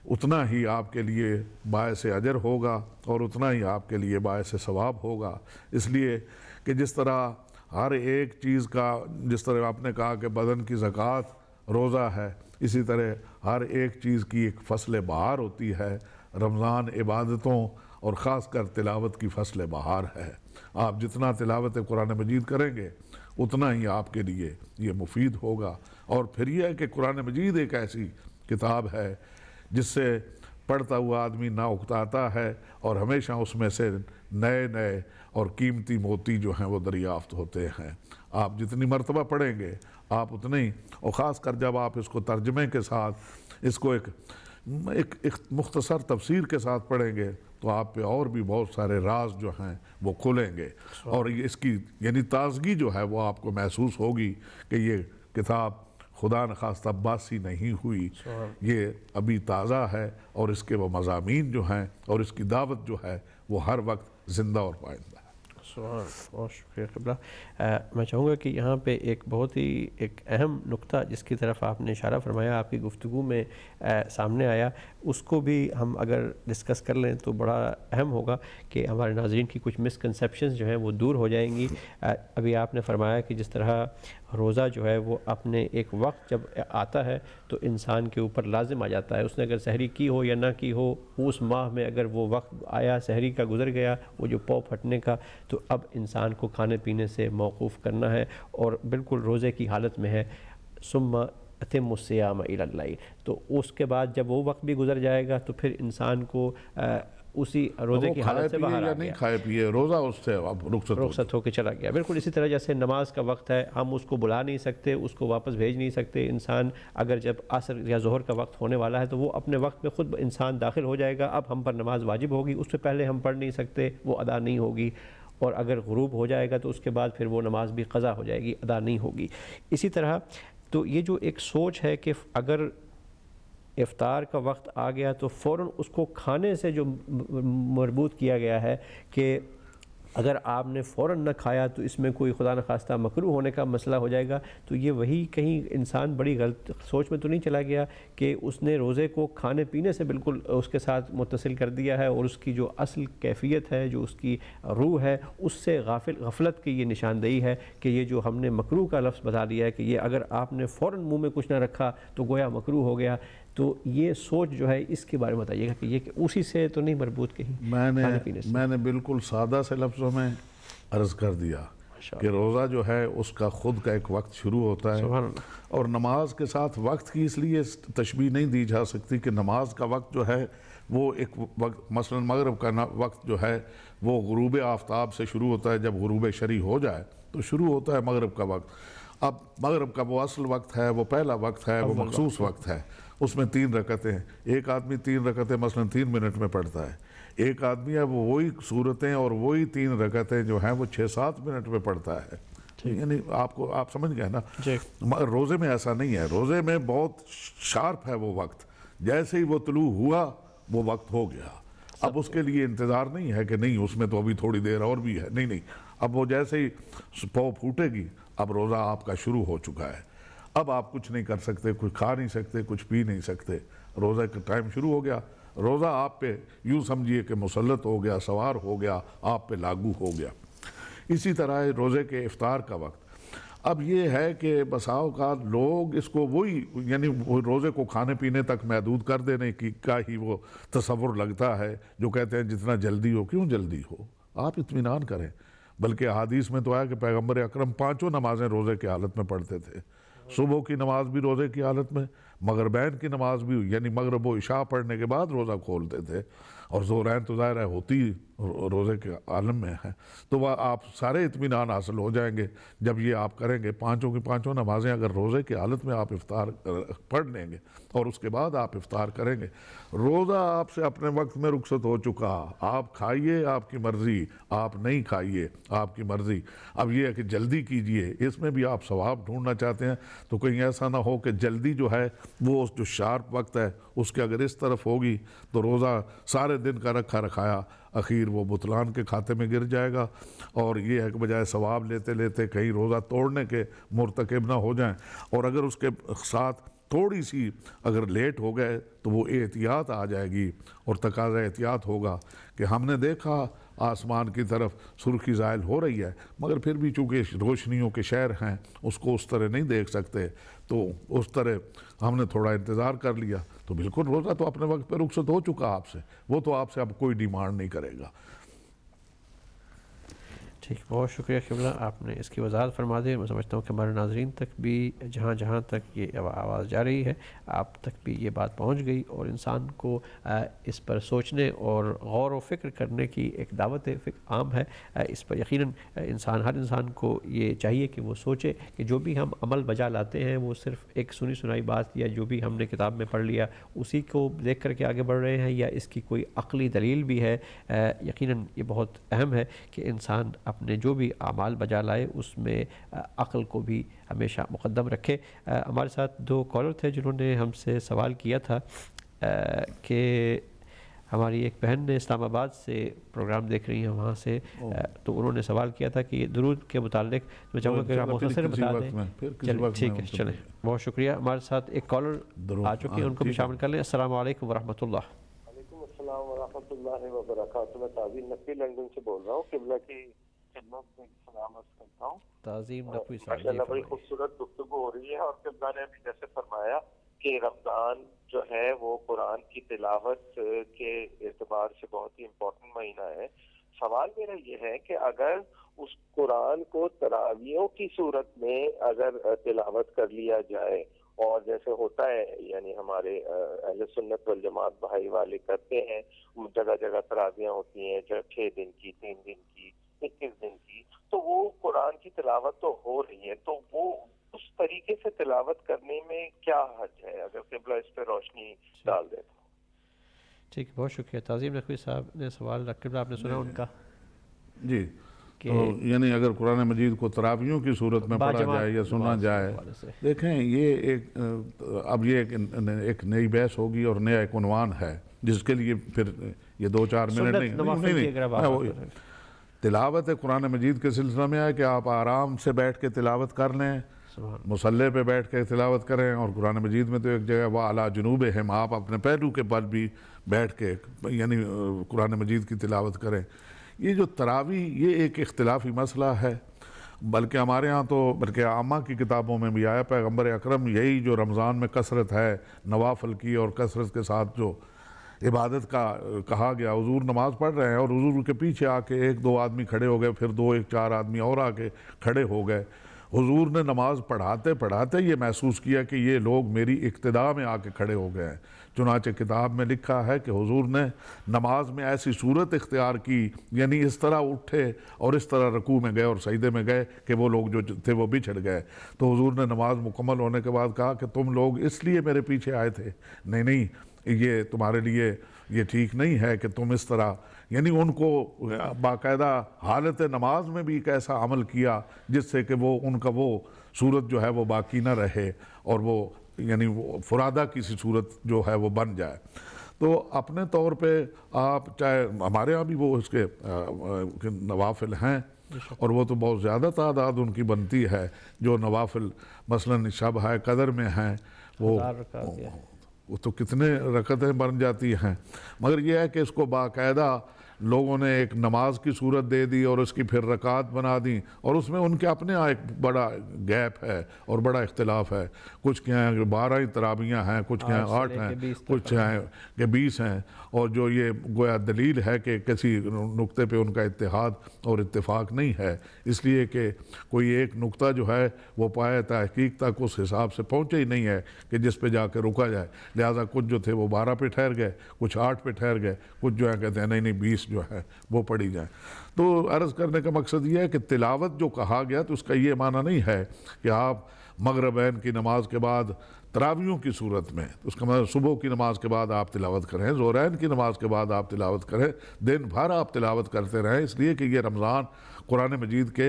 اتنا ہی آپ کے لیے باعث اجر ہوگا اور اتنا ہی آپ کے لیے باعث ثواب ہوگا. اس لیے کہ جس طرح ہر ایک چیز کا، جس طرح آپ نے کہا کہ بدن کی زکوٰۃ روزہ ہے، اسی طرح ہر ایک چیز کی ایک فصل بہار ہوتی ہے. رمضان عبادتوں اور خاص کر تلاوت کی فصل بہار ہے. آپ جتنا تلاوت قرآن مجید کریں گے اتنا ہی آپ کے لیے یہ مفید ہوگا. اور پھر یہ ہے کہ قرآن مجید ایک ایسی کتاب ہے جس سے پڑھتا ہوا آدمی نہ اکتاتا ہے، اور ہمیشہ اس میں سے نئے نئے اور قیمتی موتی جو ہیں وہ دریافت ہوتے ہیں. آپ جتنی مرتبہ پڑھیں گے آپ اتنے ہی، اور خاص کر جب آپ اس کو ترجمے کے ساتھ، اس کو ایک مختصر تفسیر کے ساتھ پڑھیں گے تو آپ پہ اور بھی بہت سارے راز جو ہیں وہ کھلیں گے. اور اس کی یعنی تازگی جو ہے وہ آپ کو محسوس ہوگی کہ یہ کتاب خدا نخواستہ باسی نہیں ہوئی، یہ ابھی تازہ ہے، اور اس کے وہ مضامین جو ہیں اور اس کی دعوت جو ہے وہ ہر وقت زندہ اور پائندہ ہے. بہت شکریہ قبلہ. میں چاہوں گا کہ یہاں پہ ایک بہت ہی ایک اہم نقطہ جس کی طرف آپ نے اشارہ فرمایا آپ کی گفتگو میں سامنے آیا، اس کو بھی ہم اگر ڈسکس کر لیں تو بڑا اہم ہوگا کہ ہمارے ناظرین کی کچھ مسکنسیپشنز جو ہیں وہ دور ہو جائیں گی. ابھی آپ نے فرمایا کہ جس طرح روزہ جو ہے وہ اپنے ایک وقت جب آتا ہے تو انسان کے اوپر لازم آ جاتا ہے. اس نے اگر سحری کی ہو یا نہ کی ہو، اس ماہ میں اگر وہ وقت آیا سحری کا گزر گیا، وہ جو پو پھٹنے کا، تو اب انسان کو کھانے پینے سے موقوف کرنا ہے اور بالکل روزے کی حالت میں ہے. ثم اتم الصیام الی اللیل، تو اس کے بعد جب وہ وقت بھی گزر جائے گا تو پھر انسان کو اسی روزے کی حالت سے باہر آ گیا، نہیں کھائے پیے روزہ اس سے اب رخصت ہو کے چلا گیا. بالکل اسی طرح جیسے نماز کا وقت ہے، ہم اس کو بلا نہیں سکتے، اس کو واپس بھیج نہیں سکتے. انسان اگر جب عصر یا ظہر کا وقت ہونے والا ہے تو وہ اپنے وقت میں خود انسان داخل ہو جائے گا. اب ہم پر نماز واجب ہوگی، اس سے پہلے ہم پڑھ نہیں سکتے، وہ ادا نہیں ہوگی. اور اگر غروب ہو جائے گا تو اس کے بعد پھر وہ نماز بھی قضا ہو جائے گی، ادا نہیں ہوگی. اسی طرح تو یہ جو ایک سوچ ہے کہ اگر افطار کا وقت آ گیا تو فوراً اس کو کھانے سے جو مربوط کیا گیا ہے کہ اگر آپ نے فوراً نہ کھایا تو اس میں کوئی خدا نخواستہ مکروہ ہونے کا مسئلہ ہو جائے گا. تو یہ وہی کہیں انسان بڑی غلط سوچ میں تو نہیں چلا گیا کہ اس نے روزے کو کھانے پینے سے بالکل اس کے ساتھ متصل کر دیا ہے اور اس کی جو اصل کیفیت ہے، جو اس کی روح ہے، اس سے غفلت کی یہ نشاندہی ہے کہ یہ جو ہم نے مکروہ کا لفظ بتا دیا ہے کہ یہ اگر آپ نے فوراً منہ میں کچھ نہ رکھا تو گویا مکروہ ہو گیا. تو یہ سوچ جو ہے اس کے بارے میں بتائیے گا کہ یہ اسی سے تو نہیں مربوط کہیں میں نے بالکل سادہ سے لفظوں میں عرض کر دیا کہ روزہ جو ہے اس کا خود کا ایک وقت شروع ہوتا ہے اور نماز کے ساتھ وقت کی اس لیے تشبیہ نہیں دی جا سکتی کہ نماز کا وقت جو ہے وہ ایک وقت، مثلا مغرب کا وقت جو ہے وہ غروب آفتاب سے شروع ہوتا ہے. جب غروب شرع ہو جائے تو شروع ہوتا ہے مغرب کا وقت. اب مغرب کا وہ اصل وقت ہے، وہ پہلا وقت ہے، وہ مخصوص وقت ہے. اس میں 3 رکعتیں ہیں. ایک آدمی 3 رکعتیں مثلا 3 منٹ میں پڑھتا ہے. ایک آدمی ہے وہ وہی صورتیں اور وہی 3 رکعتیں جو ہیں وہ 6-7 منٹ میں پڑھتا ہے. یعنی آپ سمجھ گئے نا. مگر روزے میں ایسا نہیں ہے. روزے میں بہت شارپ ہے وہ وقت. جیسے ہی وہ طلوع ہوا وہ وقت ہو گیا. اب اس کے لیے انتظار نہیں ہے کہ نہیں اس میں تو ابھی تھوڑی دیر اور بھی ہے. نہیں، اب وہ جیسے ہی پو پھوٹے گی اب روزہ آپ کا شروع ہو چکا ہے. اب آپ کچھ نہیں کر سکتے، کچھ کھا نہیں سکتے، کچھ پی نہیں سکتے. روزہ کا ٹائم شروع ہو گیا. روزہ آپ پہ یوں سمجھیے کہ مسلط ہو گیا، سوار ہو گیا، آپ پہ لاگو ہو گیا. اسی طرح روزے کے افطار کا وقت. اب یہ ہے کہ بسا اوقات لوگ اس کو وہی یعنی روزے کو کھانے پینے تک محدود کر دینے کی کا ہی وہ تصور لگتا ہے، جو کہتے ہیں جتنا جلدی ہو. کیوں جلدی ہو؟ آپ اطمینان کریں. بلکہ احادیث میں تو آیا کہ پیغمبر اکرم 5 نمازیں روزے کی حالت میں پڑھتے تھے. صبح کی نماز بھی روزے کی حالت میں، مغربین کی نماز بھی یعنی مغرب و عشاء پڑھنے کے بعد روزہ کھولتے تھے. اور ظہرین تو ظاہر ہے ہوتی روزے کے عالم میں ہے. تو وہ آپ سارے اطمینان حاصل ہو جائیں گے جب یہ آپ کریں گے. 5 کی 5 نمازیں اگر روزے کی حالت میں آپ افطار پڑھ لیں گے اور اس کے بعد آپ افطار کریں گے، روزہ آپ سے اپنے وقت میں رخصت ہو چکا. آپ کھائیے آپ کی مرضی، آپ نہیں کھائیے آپ کی مرضی. اب یہ ہے کہ جلدی کیجئے. اس میں بھی آپ ثواب ڈھونڈنا چاہتے ہیں تو کہیں ایسا نہ ہو کہ جلدی جو ہے وہ جو شارپ وقت ہے اس کے اگر اس طرف ہوگی تو روزہ سارے دن کا رکھا رکھایا اخیر وہ بطلان کے کھاتے میں گر جائے گا. اور یہ ہے کہ بجائے ثواب لیتے لیتے کہیں روزہ توڑنے کے مرتکب نہ ہو جائیں. اور اگر اس کے ساتھ تھوڑی سی اگر لیٹ ہو گئے تو وہ احتیاط آ جائے گی اور تقاضا احتیاط ہوگا کہ ہم نے دیکھا آسمان کی طرف سرخی زائل ہو رہی ہے مگر پھر بھی چونکہ روشنیوں کے شہر ہیں اس کو اس طرح نہیں دیکھ سکتے تو اس طرح ہم نے تھوڑا انتظار کر لیا. تو بالکل روزہ تو اپنے وقت پہ رخصت ہو چکا آپ سے. وہ تو آپ سے اب کوئی ڈیمانڈ نہیں کرے گا. ٹھیک، بہت شکریہ قبلہ، آپ نے اس کی وضاحت فرما دی. میں سمجھتا ہوں کہ ہمارے ناظرین تک بھی جہاں تک یہ آواز جا رہی ہے آپ تک بھی یہ بات پہنچ گئی اور انسان کو اس پر سوچنے اور غور و فکر کرنے کی ایک دعوت عام ہے. اس پر یقیناً ہر انسان کو یہ چاہیے کہ وہ سوچے کہ جو بھی ہم عمل بجا لاتے ہیں وہ صرف ایک سنی سنائی بات یا جو بھی ہم نے کتاب میں پڑھ لیا اسی کو دیکھ کر کے آگے بڑھ رہے ہیں یا اس کی کوئی عقلی دلیل بھی ہے. یقیناً یہ بہت اہم ہے کہ انسان اپنے جو بھی اعمال بجا لائے اس میں عقل کو بھی ہمیشہ مقدم رکھے. ہمارے ساتھ 2 کالر تھے جنہوں نے ہم سے سوال کیا تھا کہ ہماری ایک بہن نے اسلام آباد سے پروگرام دیکھ رہی ہیں وہاں سے، تو انہوں نے سوال کیا تھا کہ درود کے متعلق میں چاہوں گا کہ آپ مختصر بتا دیں۔ چلیں ٹھیک ہے، چلیں بہت شکریہ۔ ہمارے ساتھ ایک کالر آ چکی ہیں، ان کو بھی شامل کر لیں۔ السلام علیکم ورحمۃ اللہ۔ وعلیکم السلام ورحمۃ اللہ وبرکاتہ۔ میں تعظیم نقوی لندن سے بول رہا ہوں، قبلہ کی خدمت میں سلام عرض کرتا ہوں۔ تعظیم نقوی صاحب، ماشاء اللہ بڑی خوبصورت گفتگو ہو رہی ہے، اور قبلہ نے بھی جیسے فرمایا کہ رمضان جو ہے وہ قرآن کی تلاوت کے اعتبار سے بہت ہی امپورٹنٹ مہینہ ہے۔ سوال میرا یہ ہے کہ اگر اس قرآن کو تراویحوں کی صورت میں اگر تلاوت کر لیا جائے، اور جیسے ہوتا ہے یعنی ہمارے اہل سنت والجماعت بھائی والے کرتے ہیں، جگہ جگہ تراویحیں ہوتی ہیں 6 دن کی، 3 دن کی، 21 دن کی، تو وہ قرآن کی تلاوت تو ہو رہی ہے، تو وہ اس طریقے سے تلاوت کرنے میں کیا حرج ہے؟ اگر قبلہ اس پہ روشنی ڈال دے تو۔ ٹھیک ہے، بہت شکریہ۔ تعظیم نقوی صاحب نے سوال قبلہ آپ نے سنا ان کا؟ جی، تو یعنی اگر قرآن مجید کو تراویحوں کی صورت میں پڑھا جائے یا سنا جائے، دیکھیں یہ ایک اب یہ ایک نئی بحث ہوگی اور نیا ایک عنوان ہے جس کے لیے پھر یہ 2-4 منٹ نہیں۔ تلاوت قرآن مجید کے سلسلہ میں ہے کہ آپ آرام سے بیٹھ کے تلاوت کر لیں، مصلی پہ بیٹھ کے تلاوت کریں، اور قرآن مجید میں تو ایک جگہ وَعَلَىٰ جُنُوبِهِمْ، آپ اپنے پہلو کے بل بھی بیٹھ کے یعنی قرآن مجید کی تلاوت کریں۔ یہ جو تراویح یہ ایک اختلافی مسئلہ ہے، بلکہ ہمارے ہاں تو بلکہ عامہ کی کتابوں میں بھی آیا، پیغمبر اکرم یہی جو رمضان میں کثرت ہے نوافل کی اور کثرت کے ساتھ جو عبادت کا کہا گیا، حضور نماز پڑھ رہے ہیں اور حضور کے پیچھے آ کے 1-2 آدمی کھڑے ہو گئے، پھر 2-4 آدمی اور آ کے کھڑے ہو گئے۔ حضور نے نماز پڑھاتے پڑھاتے یہ محسوس کیا کہ یہ لوگ میری اقتداء میں آ کے کھڑے ہو گئے ہیں۔ چنانچہ کتاب میں لکھا ہے کہ حضور نے نماز میں ایسی صورت اختیار کی، یعنی اس طرح اٹھے اور اس طرح رکوع میں گئے اور سجدے میں گئے کہ وہ لوگ جو تھے وہ بچھڑ گئے۔ تو حضور نے نماز مکمل ہونے کے بعد کہا کہ تم لوگ اس لیے میرے پیچھے آئے تھے؟ نہیں، یہ تمہارے لیے یہ ٹھیک نہیں ہے کہ تم اس طرح، یعنی ان کو باقاعدہ حالت نماز میں بھی ایک ایسا عمل کیا جس سے کہ وہ ان کا وہ صورت جو ہے وہ باقی نہ رہے اور وہ یعنی وہ فرادہ کسی صورت جو ہے وہ بن جائے۔ تو اپنے طور پہ آپ چاہے ہمارے ہاں بھی وہ اس کے نوافل ہیں، اور وہ تو بہت زیادہ تعداد ان کی بنتی ہے جو نوافل مثلاً شب ہے قدر میں ہیں، وہ تو کتنے رکعتیں بن جاتی ہیں، مگر یہ ہے کہ اس کو باقاعدہ لوگوں نے ایک نماز کی صورت دے دی اور اس کی پھر رکعات بنا دی، اور اس میں ان کے اپنے ایک بڑا گیپ ہے اور بڑا اختلاف ہے۔ کچھ کے ہیں 12 تراویحیں ہیں، کچھ کے ہیں 8 ہیں، کچھ ہیں کہ 20 ہیں، اور جو یہ گویا دلیل ہے کہ کسی نقطے پہ ان کا اتحاد اور اتفاق نہیں ہے، اس لیے کہ کوئی ایک نقطہ جو ہے وہ پائے تحقیق تک اس حساب سے پہنچے ہی نہیں ہے کہ جس پہ جا کے رکا جائے، لہٰذا کچھ جو تھے وہ 12 پہ ٹھہر گئے، کچھ 8 پہ ٹھہر گئے، کچھ جو ہے کہتے ہیں نہیں 20 جو ہے وہ پڑھی جائیں۔ تو عرض کرنے کا مقصد یہ ہے کہ تلاوت جو کہا گیا تو اس کا یہ معنی نہیں ہے کہ آپ مغربین کی نماز کے بعد تراویحوں کی صورت میں، اس کا مطلب صبح کی نماز کے بعد آپ تلاوت کریں، ظہرین کی نماز کے بعد آپ تلاوت کریں، دن بھر آپ تلاوت کرتے رہیں، اس لیے کہ یہ رمضان قرآن مجید کے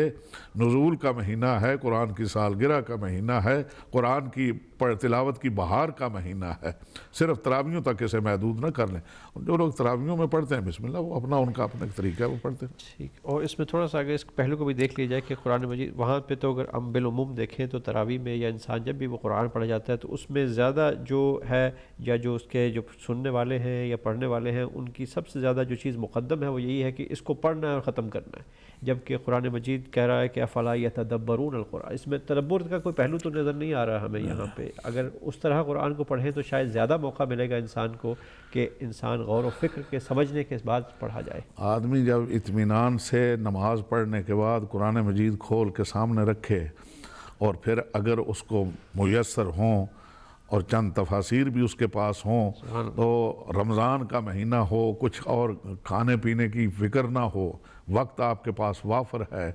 نزول کا مہینہ ہے، قرآن کی سالگرہ کا مہینہ ہے، قرآن کی تلاوت کی بہار کا مہینہ ہے۔ صرف تراویحوں تک اسے محدود نہ کر لیں، جو لوگ تراویحوں میں پڑھتے ہیں بسم اللہ، وہ اپنا ان کا اپنا طریقہ ہے وہ پڑھتے ہیں۔ ٹھیک، اور اس میں تھوڑا سا اگر اس پہلو کو بھی دیکھ لیا جائے کہ قرآن مجید وہاں پہ تو اگر ہم بالعموم دیکھیں تو تراویح میں یا انسان جب بھی وہ قرآن پڑھا جاتا ہے تو اس میں زیادہ جو ہے یا جو اس کے جو سننے والے ہیں یا پڑھنے والے ہیں ان کی سب سے زیادہ جو چیز مقدم ہے وہ یہی ہے کہ اس کو پڑھنا ہے اور ختم کرنا ہے، جبکہ قرآن مجید کہہ رہا ہے کہ افلا یتدبرون القرآن، اس میں تدبر کا کوئی پہلو تو نظر نہیں آ رہا ہمیں یہاں پہ۔ اگر اس طرح قرآن کو پڑھیں تو شاید زیادہ موقع ملے گا انسان کو کہ انسان غور و فکر کے سمجھنے کے بعد پڑھا جائے۔ آدمی جب اطمینان سے نماز پڑھنے کے بعد قرآن مجید کھول کے سامنے رکھے اور پھر اگر اس کو میسر ہوں اور چند تفاسیر بھی اس کے پاس ہوں، تو رمضان کا مہینہ ہو، کچھ اور کھانے پینے کی فکر نہ ہو، وقت آپ کے پاس وافر ہے،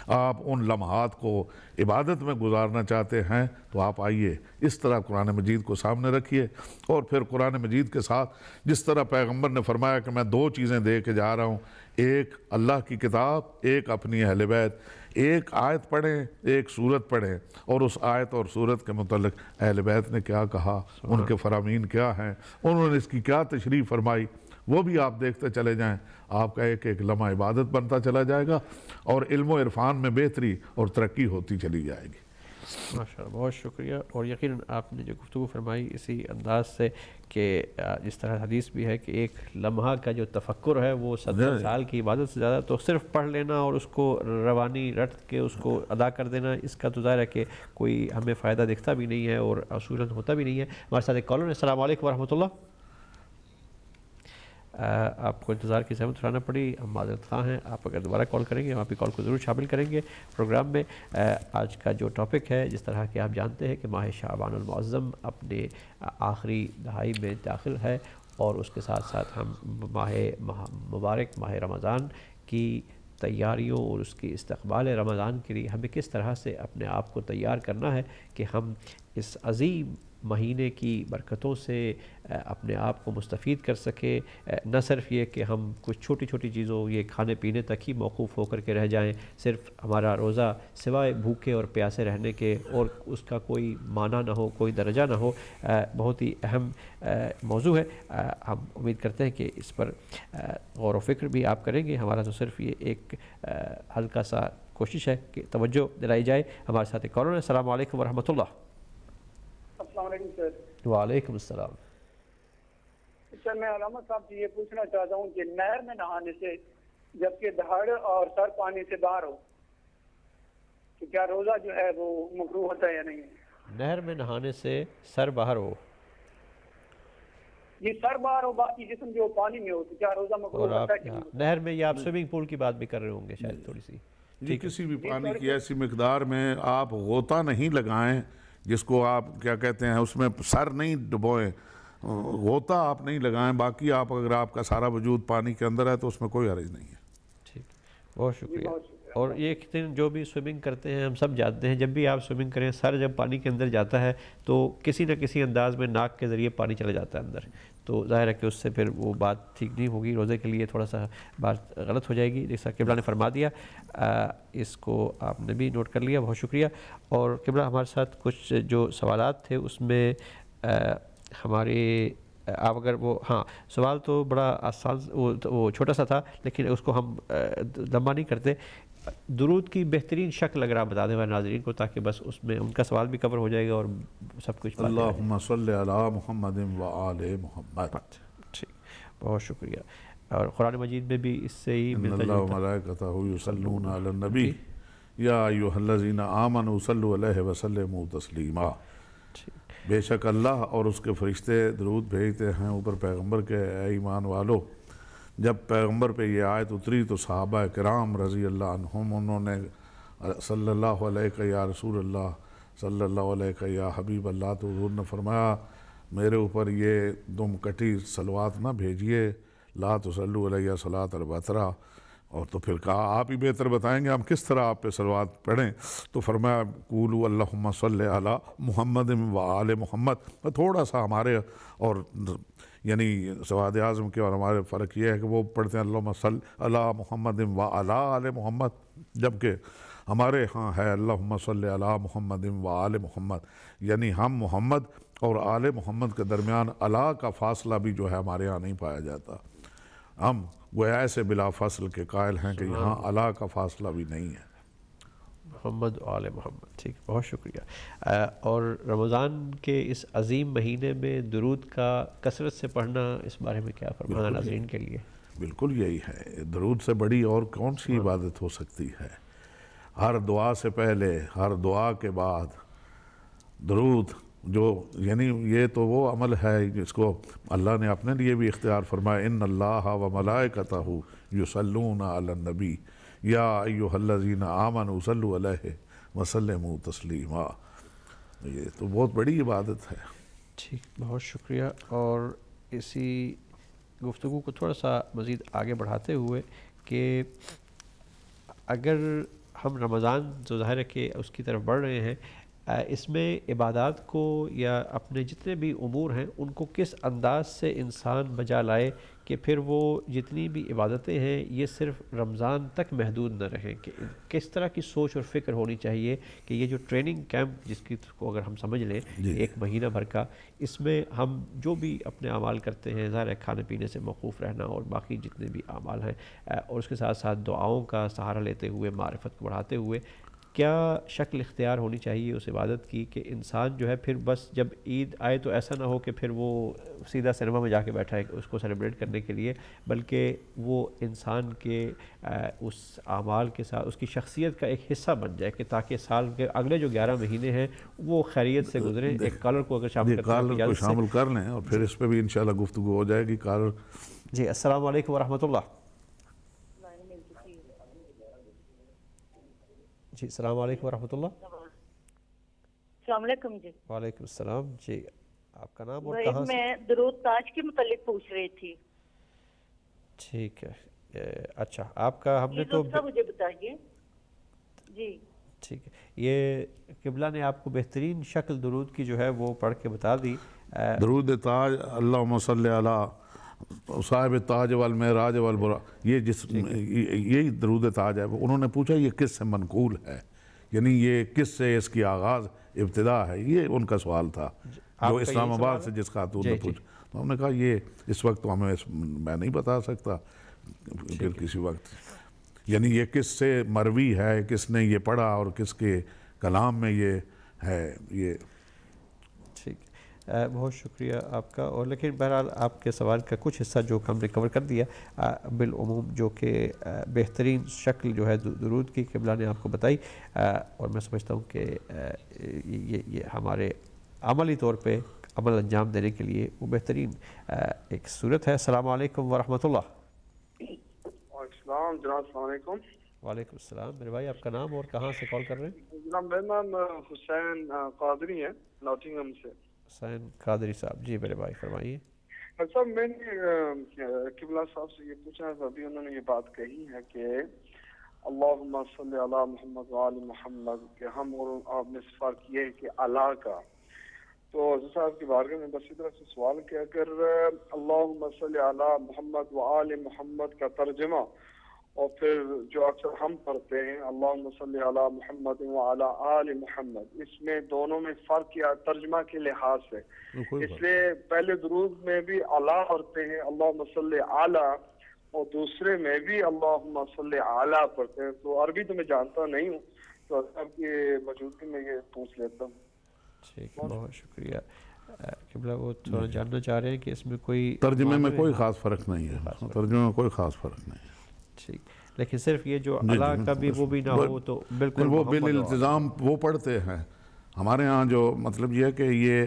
آپ ان لمحات کو عبادت میں گزارنا چاہتے ہیں تو آپ آئیے اس طرح قرآن مجید کو سامنے رکھیے، اور پھر قرآن مجید کے ساتھ جس طرح پیغمبر نے فرمایا کہ میں 2 چیزیں دے کے جا رہا ہوں، ایک اللہ کی کتاب، ایک اپنی اہل بیت، ایک آیت پڑھیں، ایک سورت پڑھیں، اور اس آیت اور سورت کے متعلق اہل بیت نے کیا کہا، ان کے فرامین کیا ہیں، انہوں نے اس کی کیا تشریح فرمائی، وہ بھی آپ دیکھتے چلے جائیں، آپ کا ایک ایک لمحہ عبادت بنتا چلا جائے گا اور علم و عرفان میں بہتری اور ترقی ہوتی چلی جائے گی۔ ماشاءاللہ، بہت شکریہ۔ اور یقیناً آپ نے جو گفتگو فرمائی اسی انداز سے کہ جس طرح حدیث بھی ہے کہ ایک لمحہ کا جو تفکر ہے وہ 70 سال کی عبادت سے زیادہ، تو صرف پڑھ لینا اور اس کو روانی رٹ کے اس کو ادا کر دینا، اس کا تو ظاہر ہے کہ کوئی ہمیں فائدہ دکھتا بھی نہیں ہے اور اصولاً ہوتا بھی نہیں ہے۔ ہمارے ساتھ ایک کالر ہے۔ السلام علیکم ورحمۃ اللہ۔ آپ کو انتظار کی زحمت اٹھانا پڑی، ہم معذرت خواہ ہیں۔ آپ اگر دوبارہ کال کریں گے ہم آپ کی کال کو ضرور شامل کریں گے پروگرام میں۔ آج کا جو ٹاپک ہے، جس طرح کہ آپ جانتے ہیں کہ ماہ شعبان المعظم اپنے آخری دہائی میں داخل ہے، اور اس کے ساتھ ساتھ ہم ماہ مبارک ماہ رمضان کی تیاریوں اور اس کی استقبال رمضان کے لیے ہمیں کس طرح سے اپنے آپ کو تیار کرنا ہے کہ ہم اس عظیم مہینے کی برکتوں سے اپنے آپ کو مستفید کر سکے۔ نہ صرف یہ کہ ہم کچھ چھوٹی چھوٹی چیزوں، یہ کھانے پینے تک ہی موقوف ہو کر کے رہ جائیں، صرف ہمارا روزہ سوائے بھوکے اور پیاسے رہنے کے اور اس کا کوئی معنی نہ ہو، کوئی درجہ نہ ہو۔ بہت ہی اہم موضوع ہے۔ ہم امید کرتے ہیں کہ اس پر غور و فکر بھی آپ کریں گے۔ ہمارا تو صرف یہ ایک ہلکا سا کوشش ہے کہ توجہ دلائی جائے۔ ہمارے ساتھ ایک کالر ہے۔ السلام علیکم ورحمۃ اللہ۔ السلام علیکم سر۔ وعلیکم السلام۔ سر میں علامہ صاحب سے یہ پوچھنا چاہتا ہوں کہ نہر میں نہانے سے جبکہ دھڑ اور سر پانی سے باہر ہو تو کیا روزہ جو ہے وہ مکروہ ہوتا ہے یا نہیں؟ نہر میں نہانے سے سر باہر ہو، یہ سر باہر ہو، باقی جسم جو پانی میں ہو تو کیا روزہ مکروہ ہوتا ہے کہ نہیں؟ نہر میں یا آپ سوئمنگ پول کی بات بھی کر رہے ہوں گے شاید تھوڑی سی۔ جی، کسی بھی پانی کی ایسی مقدار میں آپ غوطہ نہیں لگائیں جس کو آپ کیا کہتے ہیں، اس میں سر نہیں ڈبوئیں، غوطہ آپ نہیں لگائیں، باقی آپ اگر آپ کا سارا وجود پانی کے اندر ہے تو اس میں کوئی حرج نہیں ہے۔ ٹھیک، بہت شکریہ۔ اور یہ جو بھی سوئمنگ کرتے ہیں ہم سب جانتے ہیں، جب بھی آپ سوئمنگ کریں، سر جب پانی کے اندر جاتا ہے تو کسی نہ کسی انداز میں ناک کے ذریعے پانی چلا جاتا ہے اندر، تو ظاہر ہے کہ اس سے پھر وہ بات ٹھیک نہیں ہوگی، روزے کے لیے تھوڑا سا بات غلط ہو جائے گی، جیسا قبلہ نے فرما دیا۔ اس کو آپ نے بھی نوٹ کر لیا، بہت شکریہ۔ اور قبلہ ہمارے ساتھ کچھ جو سوالات تھے اس میں ہمارے آپ اگر وہ سوال تو بڑا آسان وہ چھوٹا سا تھا لیکن اس کو ہم لمبا نہیں کرتے۔ درود کی بہترین شکل اگر آپ بتا دیں ہمارے ناظرین کو، تاکہ بس اس میں ان کا سوال بھی کور ہو جائے گا اور سب کچھ۔ اللہم صلی علی محمد و آل محمد۔ ٹھیک، بہت شکریہ۔ اور قرآن مجید میں بھی اس سے ہی ان اللہ و ملائکتہ یصلون علی النبی یا ایھا الذین آمنوا صلوا علیہ وسلموا تسلیما۔ بے شک اللہ اور اس کے فرشتے درود بھیجتے ہیں اوپر پیغمبر کے، اے ایمان والو۔ جب پیغمبر پہ یہ آیت اتری تو صحابہ کرام رضی اللہ عنہم انہوں نے صلی اللہ علیہ یا رسول اللہ، صلی اللہ علیہ یا حبیب اللہ، تو حضور نے فرمایا میرے اوپر یہ دم کٹی صلوات نہ بھیجیے، لا تصلوا علیہ صلاۃ البترا۔ اور تو پھر کہا آپ ہی بہتر بتائیں گے ہم کس طرح آپ پہ صلوات پڑھیں، تو فرمایا قولوا اللہم صلی علی محمد و آل محمد۔ تھوڑا سا ہمارے اور یعنی سواد اعظم کے اور ہمارے فرق یہ ہے کہ وہ پڑھتے ہیں اللہم صلی علی محمد و علی آل محمد، جبکہ ہمارے ہاں ہے اللہم صلی علی محمد و آل محمد، یعنی ہم محمد اور آل محمد کے درمیان علی کا فاصلہ بھی جو ہے ہمارے ہاں نہیں پایا جاتا۔ ہم گویا ایسے بلا فاصل کے قائل ہیں کہ یہاں علی کا فاصلہ بھی نہیں ہے۔ محمد و آل محمد، ٹھیک، بہت شکریہ۔ اور رمضان کے اس عظیم مہینے میں درود کا کثرت سے پڑھنا، اس بارے میں کیا فرمانا ناظرین کے لیے؟ بالکل یہی ہے، درود سے بڑی اور کون سی عبادت ہو سکتی ہے؟ ہر دعا سے پہلے، ہر دعا کے بعد درود، جو یعنی یہ تو وہ عمل ہے جس کو اللہ نے اپنے لیے بھی اختیار فرمایا، ان اللہ و ملائکتہ یصلون علی النبی یا ایھا الذین آمنوا صلوا علیہ وسلموا تسلیما۔ یہ تو بہت بڑی عبادت ہے۔ ٹھیک، بہت شکریہ۔ اور اسی گفتگو کو تھوڑا سا مزید آگے بڑھاتے ہوئے کہ اگر ہم رمضان جو ظاہر ہے کہ اس کی طرف بڑھ رہے ہیں، اس میں عبادات کو یا اپنے جتنے بھی امور ہیں ان کو کس انداز سے انسان بجا لائے کہ پھر وہ جتنی بھی عبادتیں ہیں یہ صرف رمضان تک محدود نہ رہیں، کہ کس طرح کی سوچ اور فکر ہونی چاہیے کہ یہ جو ٹریننگ کیمپ جس کی کو اگر ہم سمجھ لیں 1 مہینہ بھر کا، اس میں ہم جو بھی اپنے اعمال کرتے ہیں ظاہر ہے کھانے پینے سے موقوف رہنا اور باقی جتنے بھی اعمال ہیں، اور اس کے ساتھ ساتھ دعاؤں کا سہارا لیتے ہوئے معرفت کو بڑھاتے ہوئے کیا شکل اختیار ہونی چاہیے اس عبادت کی کہ انسان جو ہے پھر بس جب عید آئے تو ایسا نہ ہو کہ پھر وہ سیدھا سنیما میں جا کے بیٹھا ہے اس کو سیلیبریٹ کرنے کے لیے، بلکہ وہ انسان کے اس اعمال کے ساتھ اس کی شخصیت کا ایک حصہ بن جائے کہ تاکہ سال کے اگلے جو 11 مہینے ہیں وہ خیریت سے گزریں۔ ایک کالر کو اگر شامل کر لیں اور پھر اس پہ بھی انشاءاللہ گفتگو ہو جائے گی۔ کالر جی السلام علیکم ورحمۃ اللہ۔ جی السلام علیکم ورحمۃ اللہ۔ السلام علیکم جی۔ وعلیکم السلام جی، آپ کا نام اور بھائی کہاں سے؟ میں درود تاج کے متعلق پوچھ رہی تھی۔ ٹھیک ہے، اچھا آپ کا ہم نے تو مجھے بتائیے جی۔ ٹھیک ہے، یہ قبلہ نے آپ کو بہترین شکل درود کی جو ہے وہ پڑھ کے بتا دی۔ درود تاج اللہم صلی علی صاحب تاج والمعراج والبراق، یہ یہی درود تاج ہے۔ انہوں نے پوچھا یہ کس سے منقول ہے، یعنی یہ کس سے اس کی آغاز ابتدا ہے، یہ ان کا سوال تھا جو اسلام آباد سے جس خاتون نے پوچھا۔ تو ہم نے کہا یہ اس وقت تو ہمیں میں نہیں بتا سکتا، پھر کسی وقت یعنی یہ کس سے مروی ہے، کس نے یہ پڑھا اور کس کے کلام میں یہ ہے یہ۔ ٹھیک، بہت شکریہ آپ کا، اور لیکن بہرحال آپ کے سوال کا کچھ حصہ جو ہم نے کور کر دیا بالعموم، جو کہ بہترین شکل جو ہے درود کی قبلہ نے آپ کو بتائی، اور میں سمجھتا ہوں کہ یہ ہمارے عملی طور پہ عمل انجام دینے کے لیے وہ بہترین ایک صورت ہے۔ السلام علیکم ورحمۃ اللہ۔ السلام جناب، السلام علیکم۔ وعلیکم السلام، میرے بھائی آپ کا نام اور کہاں سے کال کر رہے ہیں؟ جناب میرا نام حسین قادری ہے، ناٹنگھم سے۔ حسین قادری صاحب، جی میرے بھائی فرمائیے۔ صاحب میں نے قبلہ صاحب سے یہ پوچھا ہے، ابھی انہوں نے یہ بات کہی ہے کہ اللہم صلی علی محمد وآل محمد، کہ ہم اور آپ نے فرق کیا ہے کہ اللہ کا، تو حضرت صاحب کی بارگاہ میں بس ادھر سے سوال کہ اگر اللہم صلی علی محمد وآل محمد کا ترجمہ اور پھر جو اکثر ہم پڑھتے ہیں اللہم صلی علی محمد وعلی آل محمد، اس میں دونوں میں فرق کیا ترجمہ کے لحاظ سے؟ اس لیے پہلے درود میں بھی علی پڑھتے ہیں اللہم صلی علی، اور دوسرے میں بھی اللہم صلی علی پڑھتے ہیں۔ تو عربی تو میں جانتا نہیں ہوں، تو اب کی موجودگی میں یہ پوچھ لیتا ہوں۔ ٹھیک ہے، بہت شکریہ۔ قبلہ وہ تھوڑا جاننا چاہ رہے ہیں کہ اس میں کوئی ترجمے میں کوئی خاص فرق نہیں ہے، ترجمے میں کوئی خاص فرق نہیں ہے۔ ٹھیک، لیکن صرف یہ جو اللہ کا بھی وہ بھی نہ ہو تو بالکل وہ بالالتزام وہ پڑھتے ہیں۔ ہمارے ہاں جو مطلب یہ ہے کہ یہ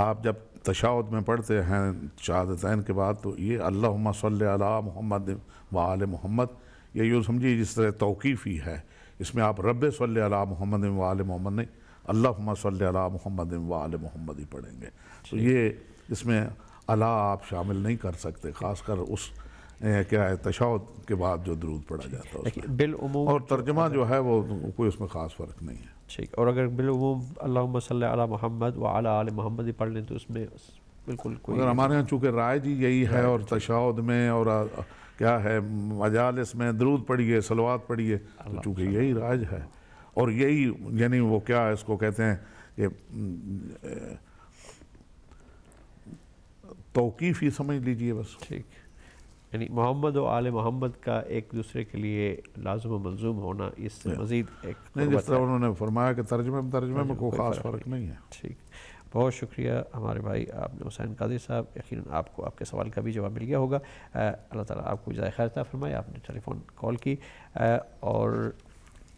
آپ جب تشہد میں پڑھتے ہیں شہادتین کے بعد تو یہ اللہم صلی علی محمد وآل محمد، یہ یوں سمجھیے جس طرح توقیفی ہے، اس میں آپ رب صلی علی محمد وآل محمد نہیں، اللہم صلی علی محمد وآل محمد ہی پڑھیں گے۔ تو یہ اس میں اللہ آپ شامل نہیں کر سکتے، خاص کر اس کیا ہے تشہد کے بعد جو درود پڑھا جاتا ہے بالعموم، اور ترجمہ جو ہے وہ کوئی اس میں خاص فرق نہیں ہے۔ ٹھیک، اور اگر بالعموم اللہم صلی علی محمد وعلی آل محمد ہی پڑھ لیں تو اس میں بالکل کوئی، اگر ہمارے ہاں چونکہ رائج ہی یہی ہے، اور تشہد میں اور کیا ہے مجالس میں درود پڑھیے صلوات پڑھیے، تو چونکہ یہی رائج ہے اور یہی یعنی وہ کیا اس کو کہتے ہیں کہ توقیفی سمجھ لیجئے بس۔ ٹھیک، یعنی محمد و آل محمد کا ایک دوسرے کے لیے لازم و ملزوم ہونا، اس سے مزید ایک نہیں، جس طرح انہوں نے فرمایا کہ ترجمے میں کوئی خاص فرق نہیں ہے۔ ٹھیک، بہت شکریہ ہمارے بھائی آپ نے حسین قادری صاحب، یقیناً آپ کو آپ کے سوال کا بھی جواب مل گیا ہوگا۔ اللہ تعالیٰ آپ کو جزائے خیر عطا فرمائے۔ آپ نے ٹیلی فون کال کی، اور